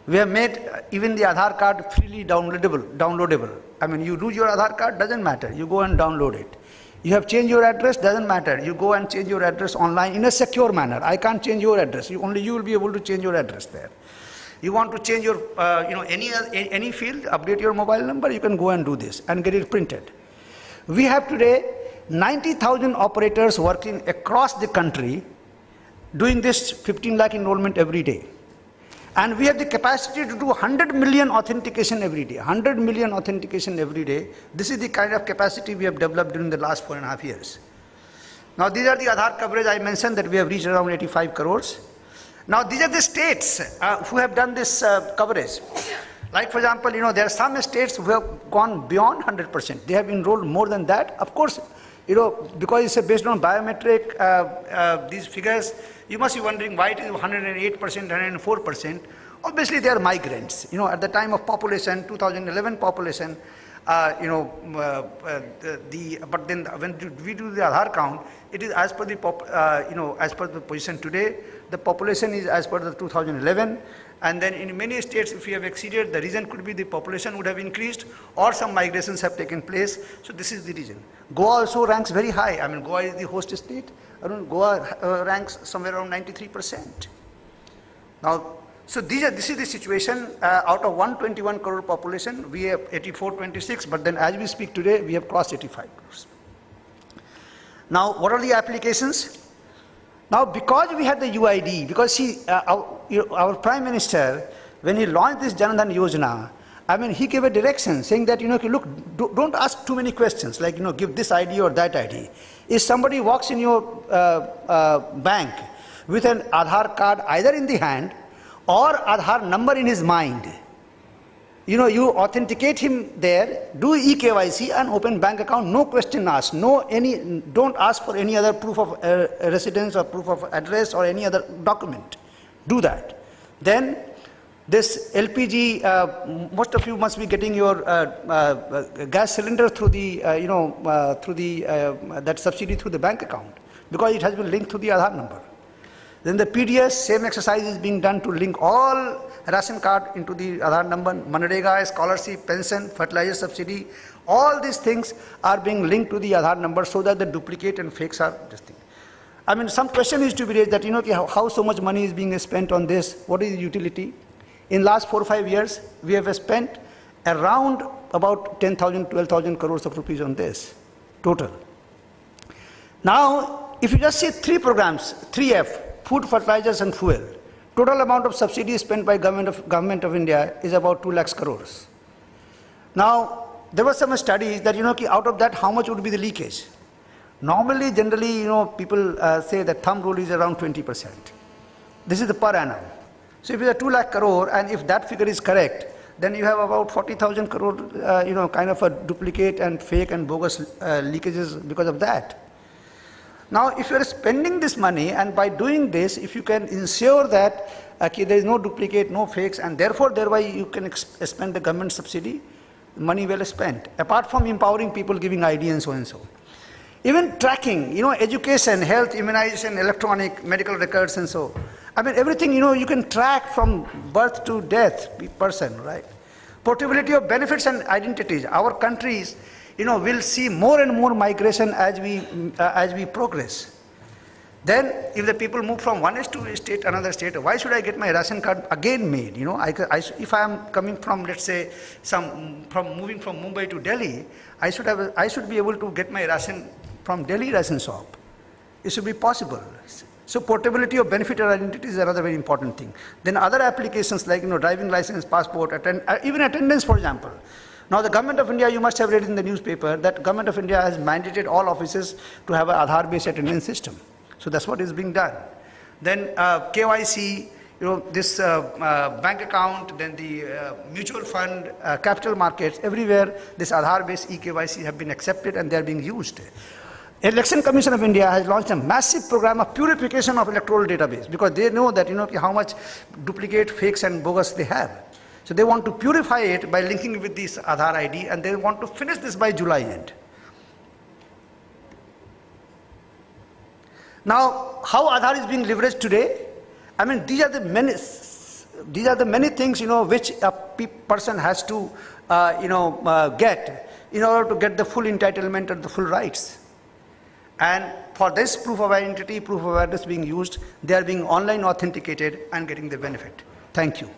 We have made even the Aadhaar card freely downloadable. I mean, you lose your Aadhaar card, doesn't matter. You go and download it. You have changed your address, doesn't matter. You go and change your address online in a secure manner. I can't change your address. Only you will be able to change your address there. You want to change your, any field, update your mobile number, you can go and do this and get it printed. We have today 90,000 operators working across the country doing this 15 lakh enrollment every day. And we have the capacity to do 100 million authentication every day. 100 million authentication every day. This is the kind of capacity we have developed during the last 4.5 years. Now these are the Aadhaar coverage. I mentioned that we have reached around 85 crores. Now these are the states who have done this coverage. Like for example, there are some states who have gone beyond 100%. They have enrolled more than that. Of course, because it's based on biometric, these figures, you must be wondering why it is 108%, 104%. Obviously, they are migrants. At the time of population, 2011 population, but then when we do the Aadhaar count, it is as per the as per the position today. The population is as per the 2011, and then in many states, if we have exceeded, the reason could be the population would have increased, or some migrations have taken place. So this is the reason. Goa also ranks very high. I mean, Goa is the host state. Goa ranks somewhere around 93%. Now, so this is the situation. Out of 121 crore population, we have 84-26, but then as we speak today, we have crossed 85 crores. Now, what are the applications? Now, because we had the UID, because our Prime Minister, when he launched this Jan Dhan Yojana, I mean, he gave a direction saying that, look, don't ask too many questions, like, give this ID or that ID. If somebody walks in your bank with an Aadhaar card either in the hand or Aadhaar number in his mind, you authenticate him there, do eKYC and open bank account, no question asked, don't ask for any other proof of residence or proof of address or any other document. Do that. Then this LPG, most of you must be getting your gas cylinder through the, that subsidy through the bank account, because it has been linked to the Aadhaar number. Then the PDS, same exercise is being done to link all ration card into the Aadhaar number. Manrega, scholarship, pension, fertilizer subsidy, all these things are being linked to the Aadhaar number so that the duplicate and fakes are this thing. I mean, some question is to be raised that, how so much money is being spent on this? What is the utility? In last 4 or 5 years, we have spent around about 10,000, 12,000 crores of rupees on this, total. Now, if you just see 3 programs, 3F, food, fertilizers and fuel, total amount of subsidy spent by government of India is about 2 lakhs crores. Now, there were some studies that, out of that, how much would be the leakage? Normally, generally, people say that thumb rule is around 20%. This is the per annum. So if it is 2 lakh crore, and if that figure is correct, then you have about 40,000 crore, kind of a duplicate and fake and bogus leakages because of that. Now, if you are spending this money, and by doing this, if you can ensure that there is no duplicate, no fakes, and therefore, thereby you can spend the government subsidy, money well spent, apart from empowering people, giving ID and so and so. Even tracking, education, health, immunization, electronic, medical records and so. I mean, everything, you can track from birth to death, person, right? Portability of benefits and identities. Our countries, will see more and more migration as we progress. Then, if the people move from one state, another state, why should I get my ration card again made? If I am coming from, let's say, moving from Mumbai to Delhi, I should be able to get my ration from Delhi ration shop. It should be possible. So portability of benefit or identity is another very important thing. Then other applications like driving license, passport, even attendance, for example. Now the government of India, you must have read in the newspaper that government of India has mandated all offices to have an Aadhaar-based attendance system. So that's what is being done. Then KYC, this bank account, then the mutual fund, capital markets, everywhere this Aadhaar-based eKYC have been accepted and they are being used. Election Commission of India has launched a massive program of purification of electoral database because they know that how much duplicate, fakes and bogus they have. So they want to purify it by linking with this Aadhaar ID, and they want to finish this by July end. Now, how Aadhaar is being leveraged today? I mean, these are the many things which a person has to get in order to get the full entitlement and the full rights. And for this proof of identity, proof of address being used, they are being online authenticated and getting the benefit. Thank you.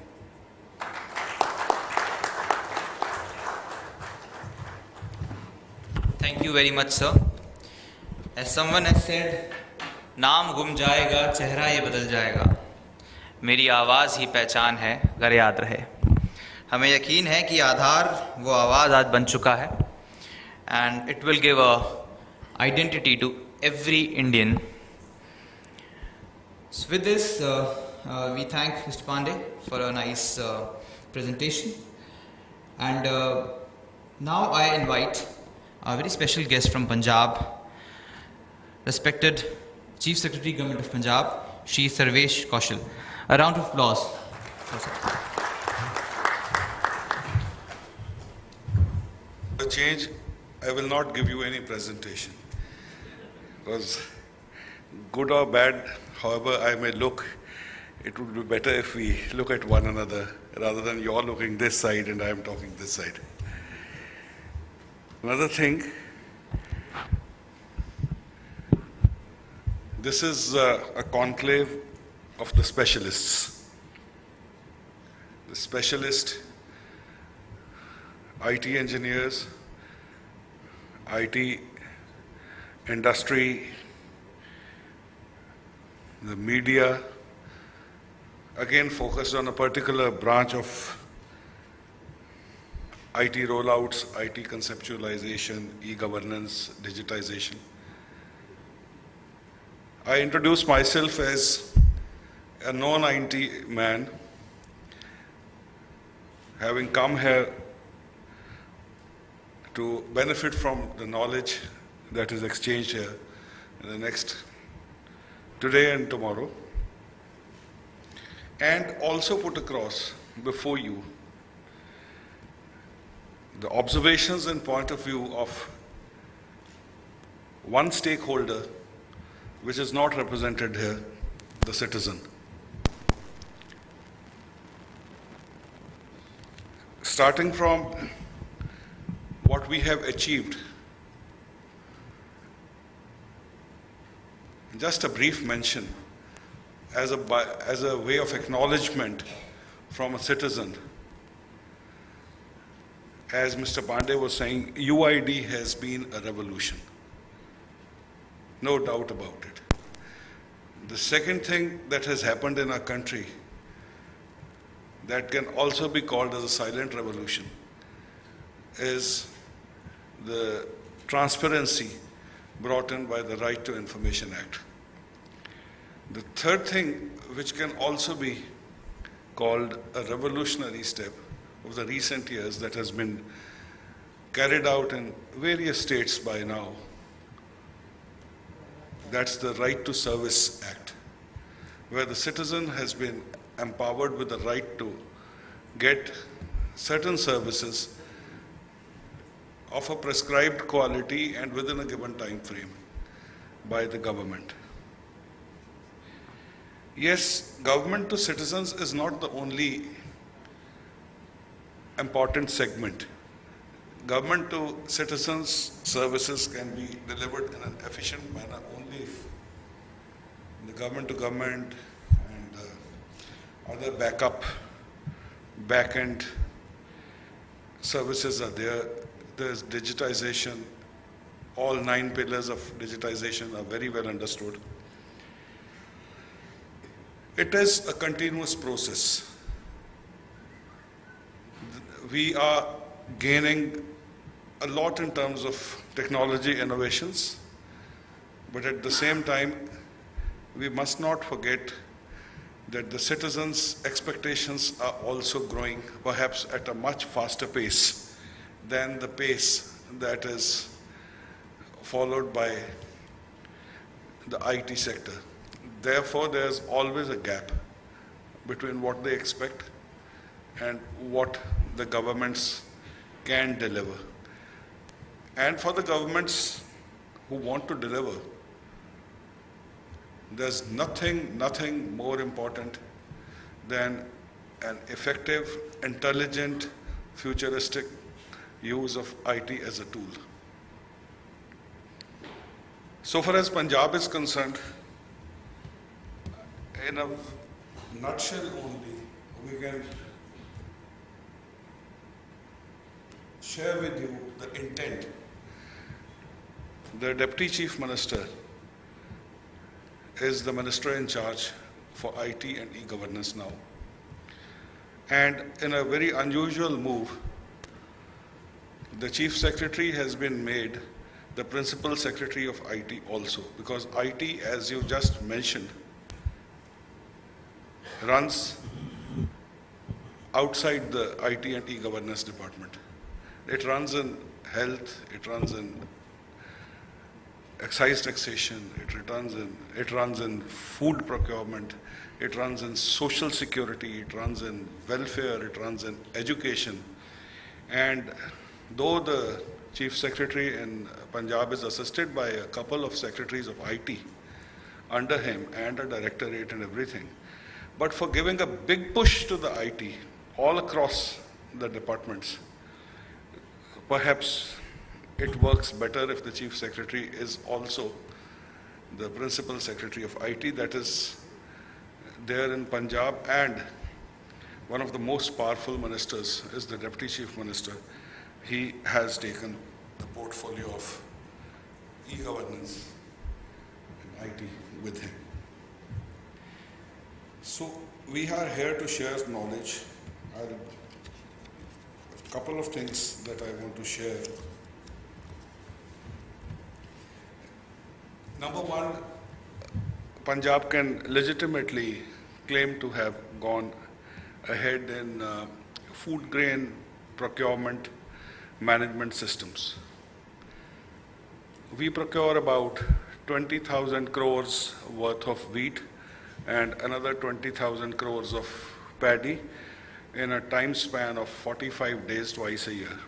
Thank you very much, sir. As someone has said, नाम गुम जाएगा, चेहरा ये बदल जाएगा. मेरी आवाज़ ही पहचान है, अगर याद रहे. हमें यकीन है कि आधार वो आवाज़ आज बन चुका है. And it will give a identity to every Indian. So with this, we thank Mr. Pandey for a nice presentation. And now I invite a very special guest from Punjab, respected Chief Secretary, Government of Punjab, Shri Sarvesh Kaushal. A round of applause. The change, I will not give you any presentation. Because good or bad, however I may look, it would be better if we look at one another rather than you're looking this side and I am talking this side. Another thing, this is a conclave of the specialists. The specialist IT engineers, IT industry, the media, again focused on a particular branch of IT rollouts, IT conceptualization, e-governance, digitization. I introduce myself as a non-IT man, having come here to benefit from the knowledge that is exchanged here in the next, today and tomorrow, and also put across before you the observations and point of view of one stakeholder which is not represented here, the citizen. Starting from what we have achieved, just a brief mention as a way of acknowledgement from a citizen. As Mr. Pandey was saying, UID has been a revolution. No doubt about it. The second thing that has happened in our country that can also be called as a silent revolution is the transparency brought in by the Right to Information Act. The third thing, which can also be called a revolutionary step of the recent years that has been carried out in various states by now, that's the Right to Service Act, where the citizen has been empowered with the right to get certain services of a prescribed quality and within a given time frame by the government. Yes, government to citizens is not the only important segment. Government to citizens services can be delivered in an efficient manner only if the government to government and other back-end services are there. There's digitization. All 9 pillars of digitization are very well understood. It is a continuous process. We are gaining a lot in terms of technology innovations, but at the same time, we must not forget that the citizens' expectations are also growing, perhaps at a much faster pace than the pace that is followed by the IT sector. Therefore, there's always a gap between what they expect and what the governments can deliver. And for the governments who want to deliver, there's nothing more important than an effective, intelligent, futuristic use of IT as a tool. So far as Punjab is concerned, in a nutshell only, we can share with you the intent. The Deputy Chief Minister is the Minister in charge for IT and e-governance now. And in a very unusual move, the Chief Secretary has been made the Principal Secretary of IT also, because IT, as you just mentioned, runs outside the IT and e-governance department. It runs in health, it runs in excise taxation, it runs in food procurement, it runs in social security, it runs in welfare, it runs in education. And though the Chief Secretary in Punjab is assisted by a couple of secretaries of IT under him and a directorate and everything, but for giving a big push to the IT all across the departments, perhaps it works better if the Chief Secretary is also the Principal Secretary of IT that is there in Punjab, and one of the most powerful ministers is the Deputy Chief Minister. He has taken the portfolio of e-governance and IT with him. So we are here to share knowledge. A couple of things that I want to share. Number one, Punjab can legitimately claim to have gone ahead in food grain procurement management systems. We procure about 20,000 crores worth of wheat and another 20,000 crores of paddy in a time span of 45 days twice a year.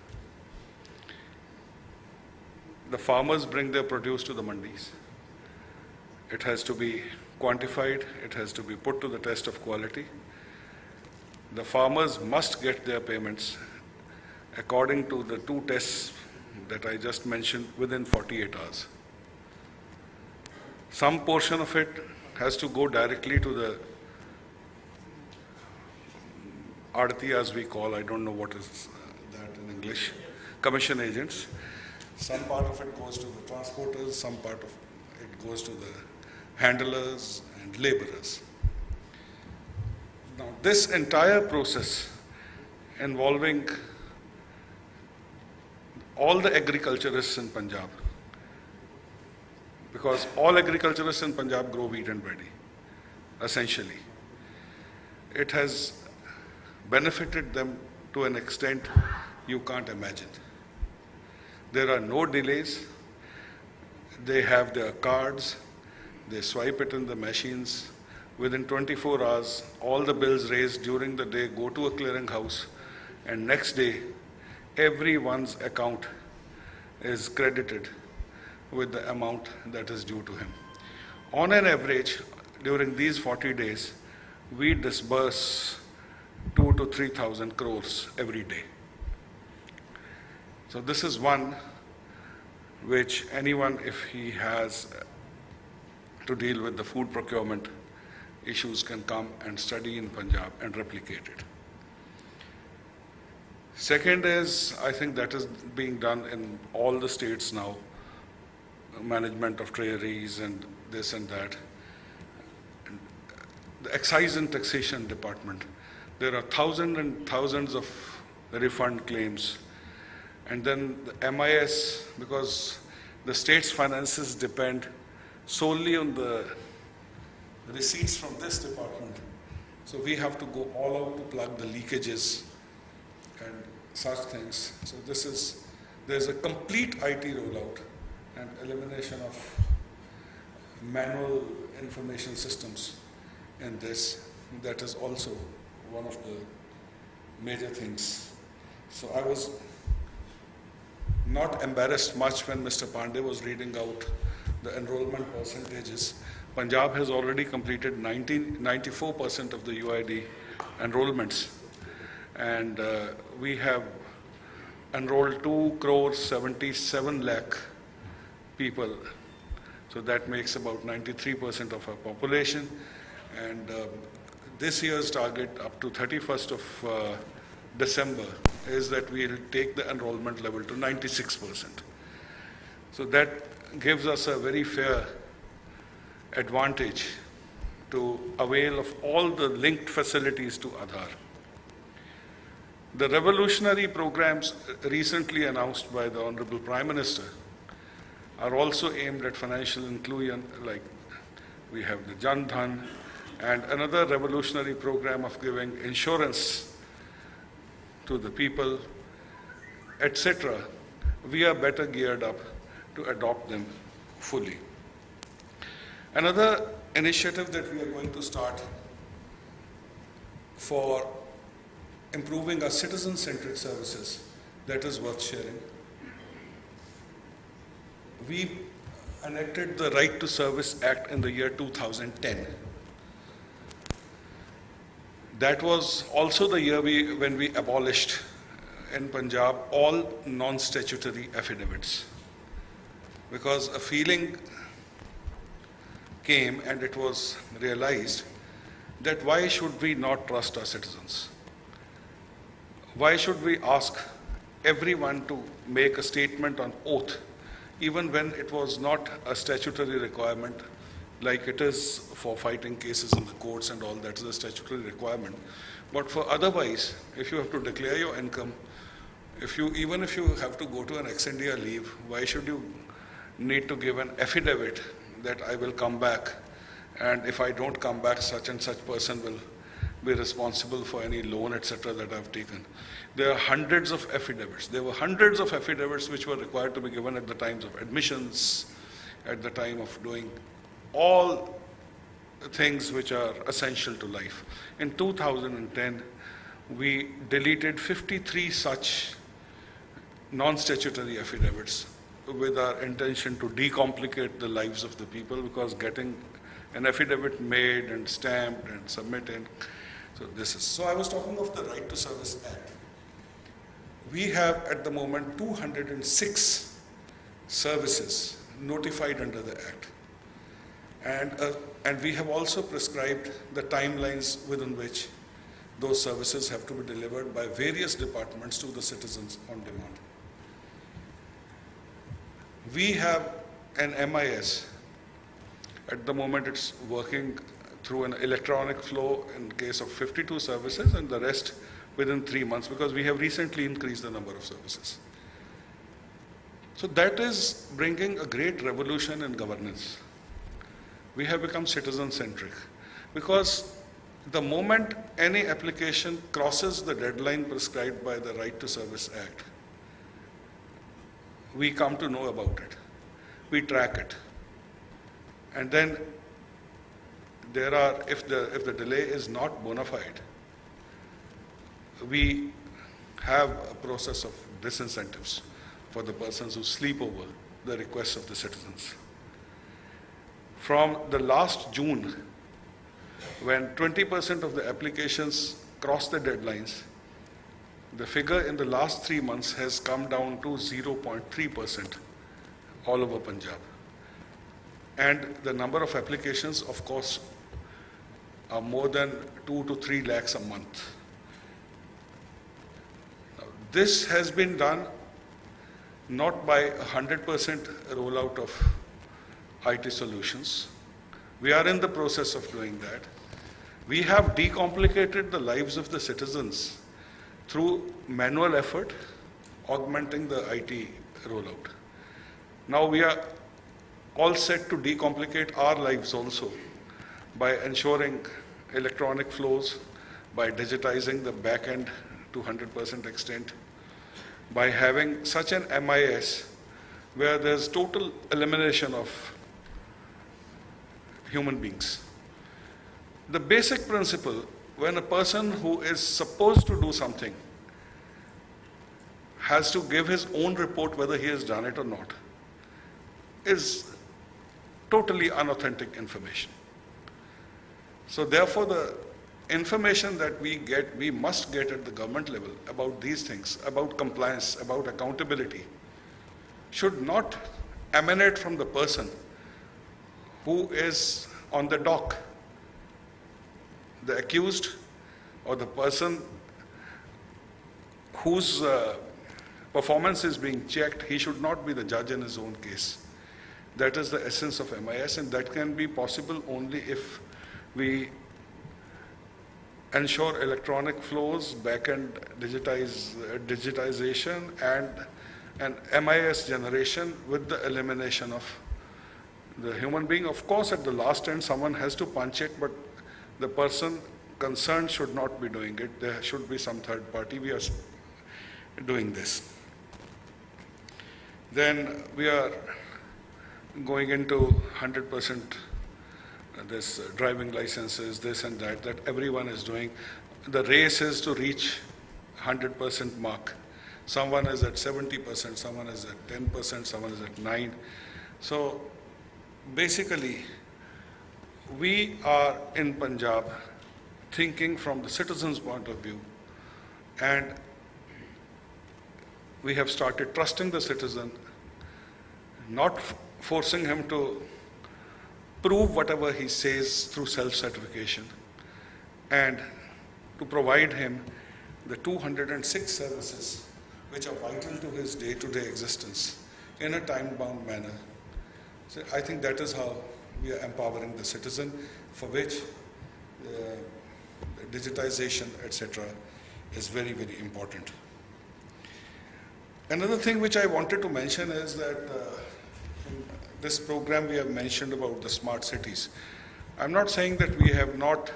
The farmers bring their produce to the mandis. It has to be quantified, it has to be put to the test of quality. The farmers must get their payments according to the 2 tests that I just mentioned within 48 hours. Some portion of it has to go directly to the Adati, as we call, I don't know what is that in English, commission agents. Some part of it goes to the transporters, some part of it goes to the handlers and laborers. Now, this entire process involving all the agriculturists in Punjab, because all agriculturists in Punjab grow wheat and paddy, essentially. It has benefited them to an extent you can't imagine. There are no delays. They have their cards, they swipe it in the machines. Within 24 hours, all the bills raised during the day go to a clearing house, and next day, everyone's account is credited with the amount that is due to him. On an average, during these 40 days, we disburse 2,000 to 3,000 crores every day. So this is one which anyone, if he has to deal with the food procurement issues, can come and study in Punjab and replicate it. Second is, I think that is being done in all the states now, management of treasuries and this and that. The excise and taxation department, there are thousands and thousands of refund claims. And then the MIS, because the state's finances depend solely on the receipts from this department. So we have to go all out to plug the leakages and such things. So there's a complete IT rollout and elimination of manual information systems in this. That is also one of the major things. So I was not embarrassed much when Mr. Pandey was reading out the enrollment percentages. Punjab has already completed 94% of the UID enrollments, and we have enrolled 2,77 lakh people. So that makes about 93% of our population. And this year's target up to 31st of December is that we'll take the enrollment level to 96%. So that gives us a very fair advantage to avail of all the linked facilities to Aadhaar. The revolutionary programs recently announced by the Honorable Prime Minister are also aimed at financial inclusion, like we have the Jan Dhan and another revolutionary program of giving insurance to the people, etc. We are better geared up to adopt them fully. Another initiative that we are going to start for improving our citizen-centric services that is worth sharing. We enacted the Right to Service Act in the year 2010. That was also the year when we abolished in Punjab all non-statutory affidavits, because a feeling came and it was realized that why should we not trust our citizens? Why should we ask everyone to make a statement on oath, even when it was not a statutory requirement, like it is for fighting cases in the courts and all, that is a statutory requirement. But for otherwise, if you have to declare your income, even if you have to go to an ex-India leave, why should you need to give an affidavit that I will come back, and if I don't come back, such and such person will be responsible for any loan, etc. that I've taken. There are hundreds of affidavits. There were hundreds of affidavits which were required to be given at the times of admissions, at the time of doing all things which are essential to life. In 2010, we deleted 53 such non-statutory affidavits with our intention to decomplicate the lives of the people, because getting an affidavit made and stamped and submitted. So I was talking of the Right to Service Act. We have at the moment 206 services notified under the Act. And we have also prescribed the timelines within which those services have to be delivered by various departments to the citizens on demand. We have an MIS. At the moment, it's working through an electronic flow in case of 52 services, and the rest within 3 months, because we have recently increased the number of services. So that is bringing a great revolution in governance. We have become citizen-centric because the moment any application crosses the deadline prescribed by the Right to Service Act, we come to know about it. We track it. And then there are, if the delay is not bona fide, we have a process of disincentives for the persons who sleep over the requests of the citizens. From the last June, when 20% of the applications crossed the deadlines, the figure in the last 3 months has come down to 0.3% all over Punjab. And the number of applications, of course, are more than 2 to 3 lakhs a month. Now, this has been done not by 100% rollout of IT solutions. We are in the process of doing that. We have decomplicated the lives of the citizens through manual effort, augmenting the IT rollout. Now we are all set to decomplicate our lives also by ensuring electronic flows, by digitizing the back end to 100% extent, by having such an MIS where there's total elimination of human beings. The basic principle, when a person who is supposed to do something has to give his own report whether he has done it or not, is totally unauthentic information. So therefore, the information that we get, we must get at the government level about these things, about compliance, about accountability, should not emanate from the person who is on the dock. The accused or the person whose performance is being checked, he should not be the judge in his own case. That is the essence of MIS, and that can be possible only if we ensure electronic flows, back-end digitization, and MIS generation with the elimination of the human being. Of course, at the last end, someone has to punch it, but the person concerned should not be doing it. There should be some third party. We are doing this. Then we are going into 100% this driving licenses, this and that everyone is doing. The race is to reach 100% mark. Someone is at 70%, someone is at 10%, someone is at 9%. So basically, we are in Punjab thinking from the citizen's point of view, and we have started trusting the citizen, not forcing him to prove whatever he says through self-certification, and to provide him the 206 services which are vital to his day-to-day existence in a time-bound manner. So I think that is how we are empowering the citizen, for which digitization, etc., is very, very important. Another thing which I wanted to mention is that in this program we have mentioned about the smart cities. I'm not saying that we have not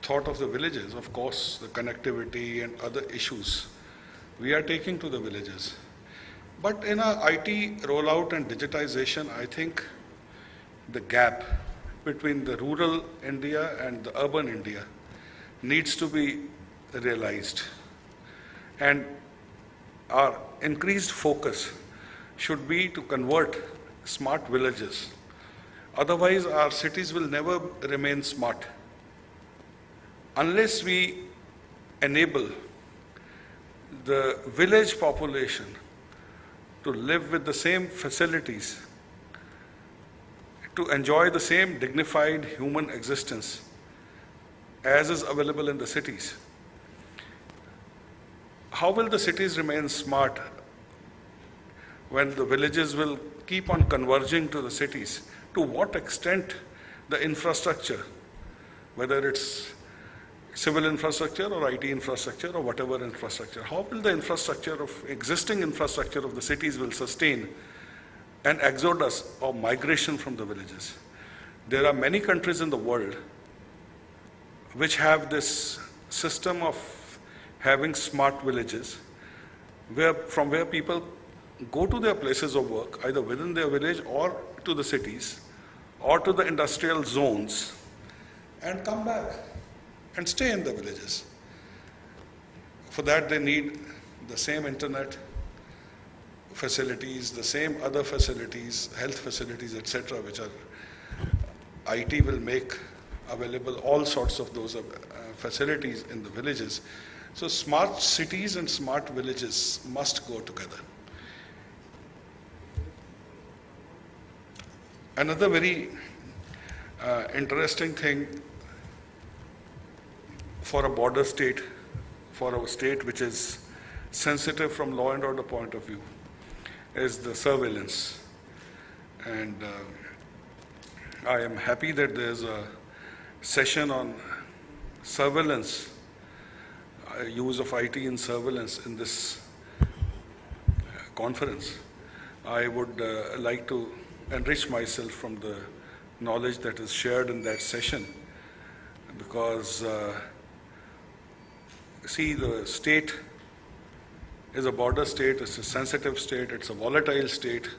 thought of the villages. Of course, the connectivity and other issues we are taking to the villages. But in our IT rollout and digitization, I think the gap between the rural India and the urban India needs to be realized. And our increased focus should be to convert smart villages. Otherwise, our cities will never remain smart unless we enable the village population to live with the same facilities, to enjoy the same dignified human existence as is available in the cities. How will the cities remain smart when the villages will keep on converging to the cities? To what extent the infrastructure, whether it's civil infrastructure or IT infrastructure or whatever infrastructure. How will the infrastructure of existing infrastructure of the cities will sustain an exodus or migration from the villages? There are many countries in the world which have this system of having smart villages from where people go to their places of work, either within their village or to the cities or to the industrial zones, and come back and stay in the villages. For that, they need the same internet facilities, the same other facilities, health facilities, etc., which are IT will make available all sorts of those facilities in the villages. So smart cities and smart villages must go together. Another very interesting thing for a border state, for a state which is sensitive from law and order point of view, is the surveillance. And I am happy that there's a session on surveillance, use of IT in surveillance in this conference. I would like to enrich myself from the knowledge that is shared in that session, because see, the state is a border state, it's a sensitive state, it's a volatile state,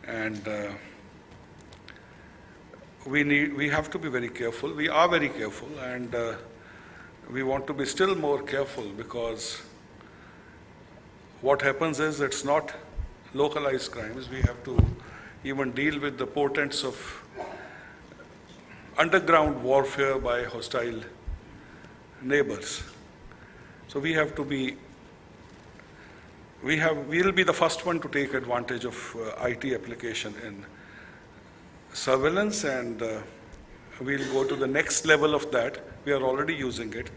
and we have to be very careful. We are very careful, and we want to be still more careful, because what happens is it's not localized crimes. We have to even deal with the portents of underground warfare by hostile neighbors. So we have to be, we'll be the first one to take advantage of IT application in surveillance, and we'll go to the next level of that. We are already using it,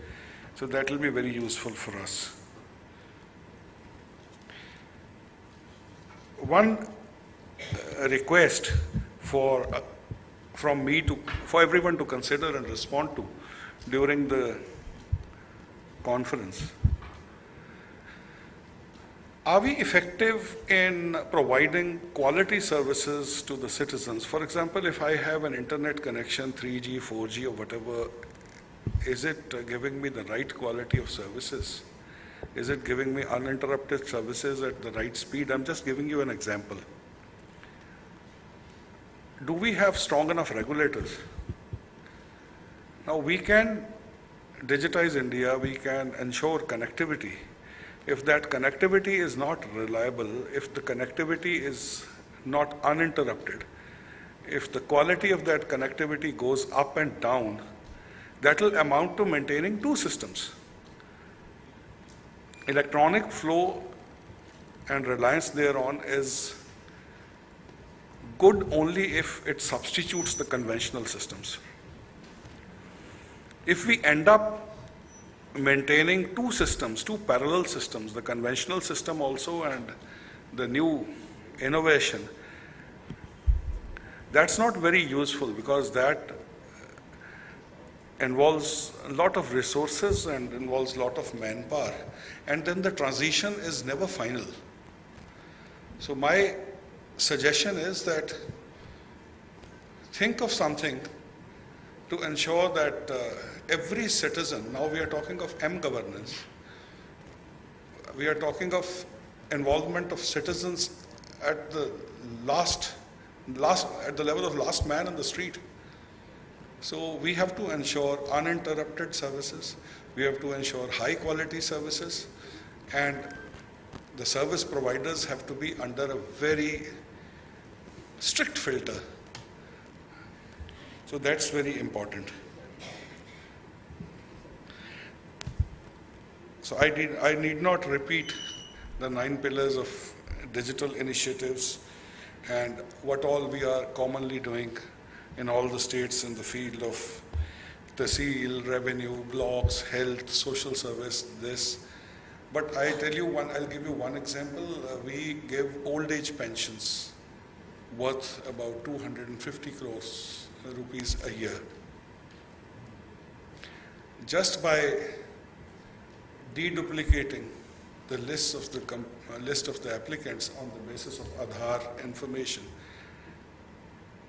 so that will be very useful for us. One request from me for everyone to consider and respond to during the conference. Are we effective in providing quality services to the citizens? For example, if I have an internet connection, 3G, 4G, or whatever, is it giving me the right quality of services? Is it giving me uninterrupted services at the right speed? I'm just giving you an example. Do we have strong enough regulators? Now, we can digitize India, we can ensure connectivity. If that connectivity is not reliable, if the connectivity is not uninterrupted, if the quality of that connectivity goes up and down, that will amount to maintaining two systems. Electronic flow and reliance thereon is good only if it substitutes the conventional systems. If we end up maintaining two systems, two parallel systems, the conventional system also and the new innovation, that's not very useful, because that involves a lot of resources and involves a lot of manpower, and then the transition is never final. So my suggestion is that think of something to ensure that every citizen, now we are talking of M-governance, we are talking of involvement of citizens at the at the level of last man on the street. So we have to ensure uninterrupted services, we have to ensure high quality services, and the service providers have to be under a very strict filter. So that's very important. So I need not repeat the 9 pillars of digital initiatives and what all we are commonly doing in all the states in the field of tehsil, revenue, blocks, health, social service, this. But I tell you I'll give you one example. We give old age pensions worth about 250 crores rupees a year. just by deduplicating the list of the applicants on the basis of Aadhaar information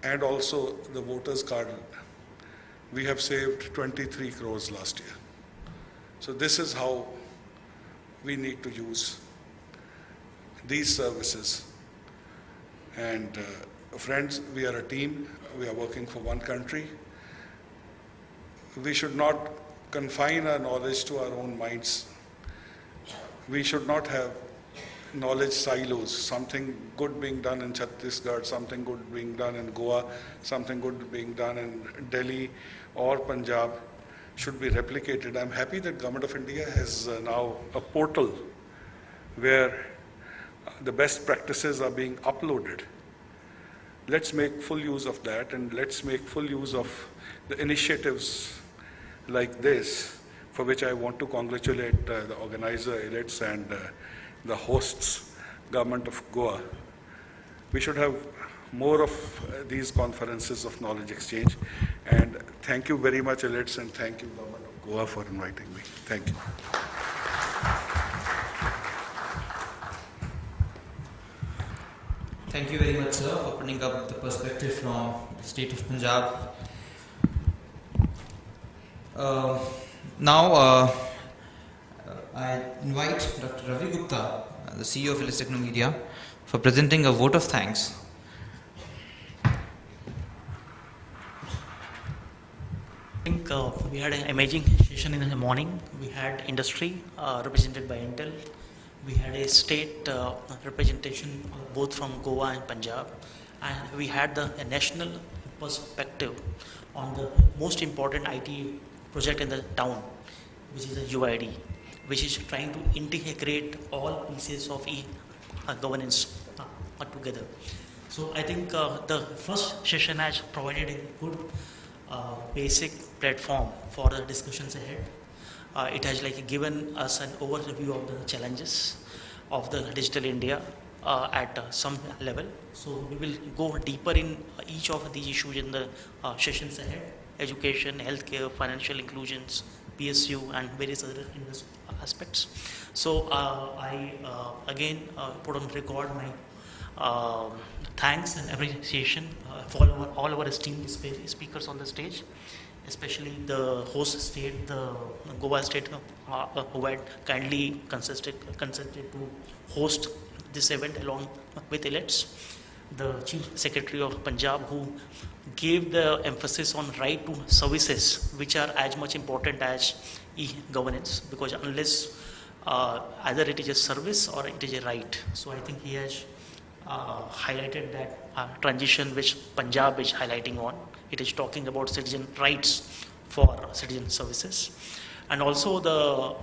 and also the voters card, we have saved 23 crores last year. So this is how we need to use these services. And friends, we are a team. We are working for one country. We should not confine our knowledge to our own minds. We should not have knowledge silos, something good being done in Chhattisgarh, something good being done in Goa, something good being done in Delhi or Punjab should be replicated. I'm happy that Government of India has now a portal where the best practices are being uploaded. Let's make full use of that, and let's make full use of the initiatives like this, for which I want to congratulate the organizer, elets, and the hosts, Government of Goa. We should have more of these conferences of knowledge exchange. And thank you very much, elets, and thank you, Government of Goa, for inviting me. Thank you. Thank you very much, sir, for putting up the perspective from the state of Punjab. Now, I invite Dr. Ravi Gupta, the CEO of Elets Techno Media, for presenting a vote of thanks. I think we had an amazing session in the morning. We had industry represented by Intel. We had a state representation both from Goa and Punjab. And we had a national perspective on the most important IT project in the town, which is the UID, which is trying to integrate all pieces of governance together. So I think the first session has provided a good basic platform for the discussions ahead. It has given us an overview of the challenges of the digital India at some level. So we will go deeper in each of these issues in the sessions ahead: education, healthcare, financial inclusions, PSU, and various other aspects. So I again put on record my thanks and appreciation for all our esteemed speakers on the stage, especially the host state, the Goa state, who had kindly consented to host this event along with elets, the Chief Secretary of Punjab, who gave the emphasis on right to services, which are as much important as e-governance, because unless either it is a service or it is a right. So I think he has highlighted that transition which Punjab is highlighting on. It is talking about citizen rights for citizen services. And also the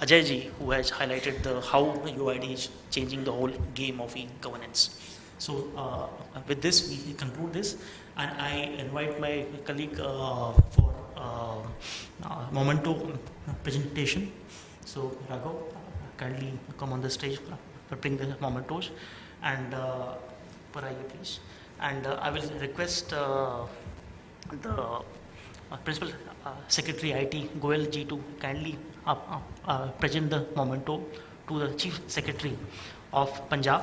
Ajay ji, who has highlighted how UID is changing the whole game of e-governance. So with this, we conclude this, and I invite my colleague for Momento presentation. So Raghav, kindly come on the stage, bring the mementos, and Paraya, please. And I will request the Principal Secretary IT, Goel ji, to kindly present the memento to the Chief Secretary of Punjab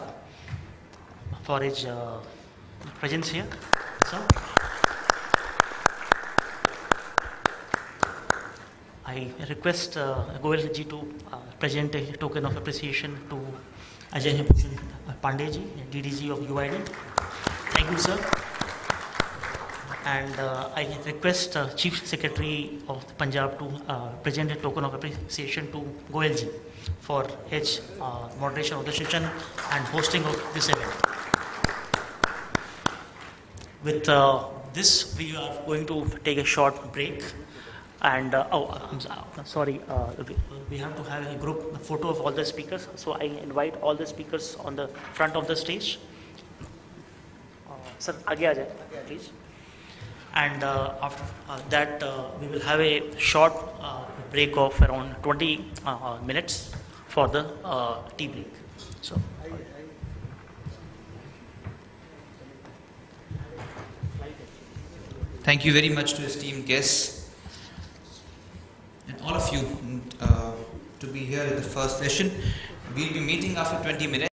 for his presence here. Sir, I request Goel ji to present a token of appreciation to Ajay Pandey ji, DDG of UID. Thank you, sir. And I request Chief Secretary of Punjab to present a token of appreciation to Goel ji for his moderation of the session and hosting of this event. With this, we are going to take a short break. And I'm sorry, we have to have a group photo of all the speakers. So I invite all the speakers on the front of the stage. Sir, aage aa jaye, please. And after that, we will have a short break of around 20 minutes for the tea break. So. Thank you very much to esteemed guests. and all of you to be here at the first session. We'll be meeting after 20 minutes.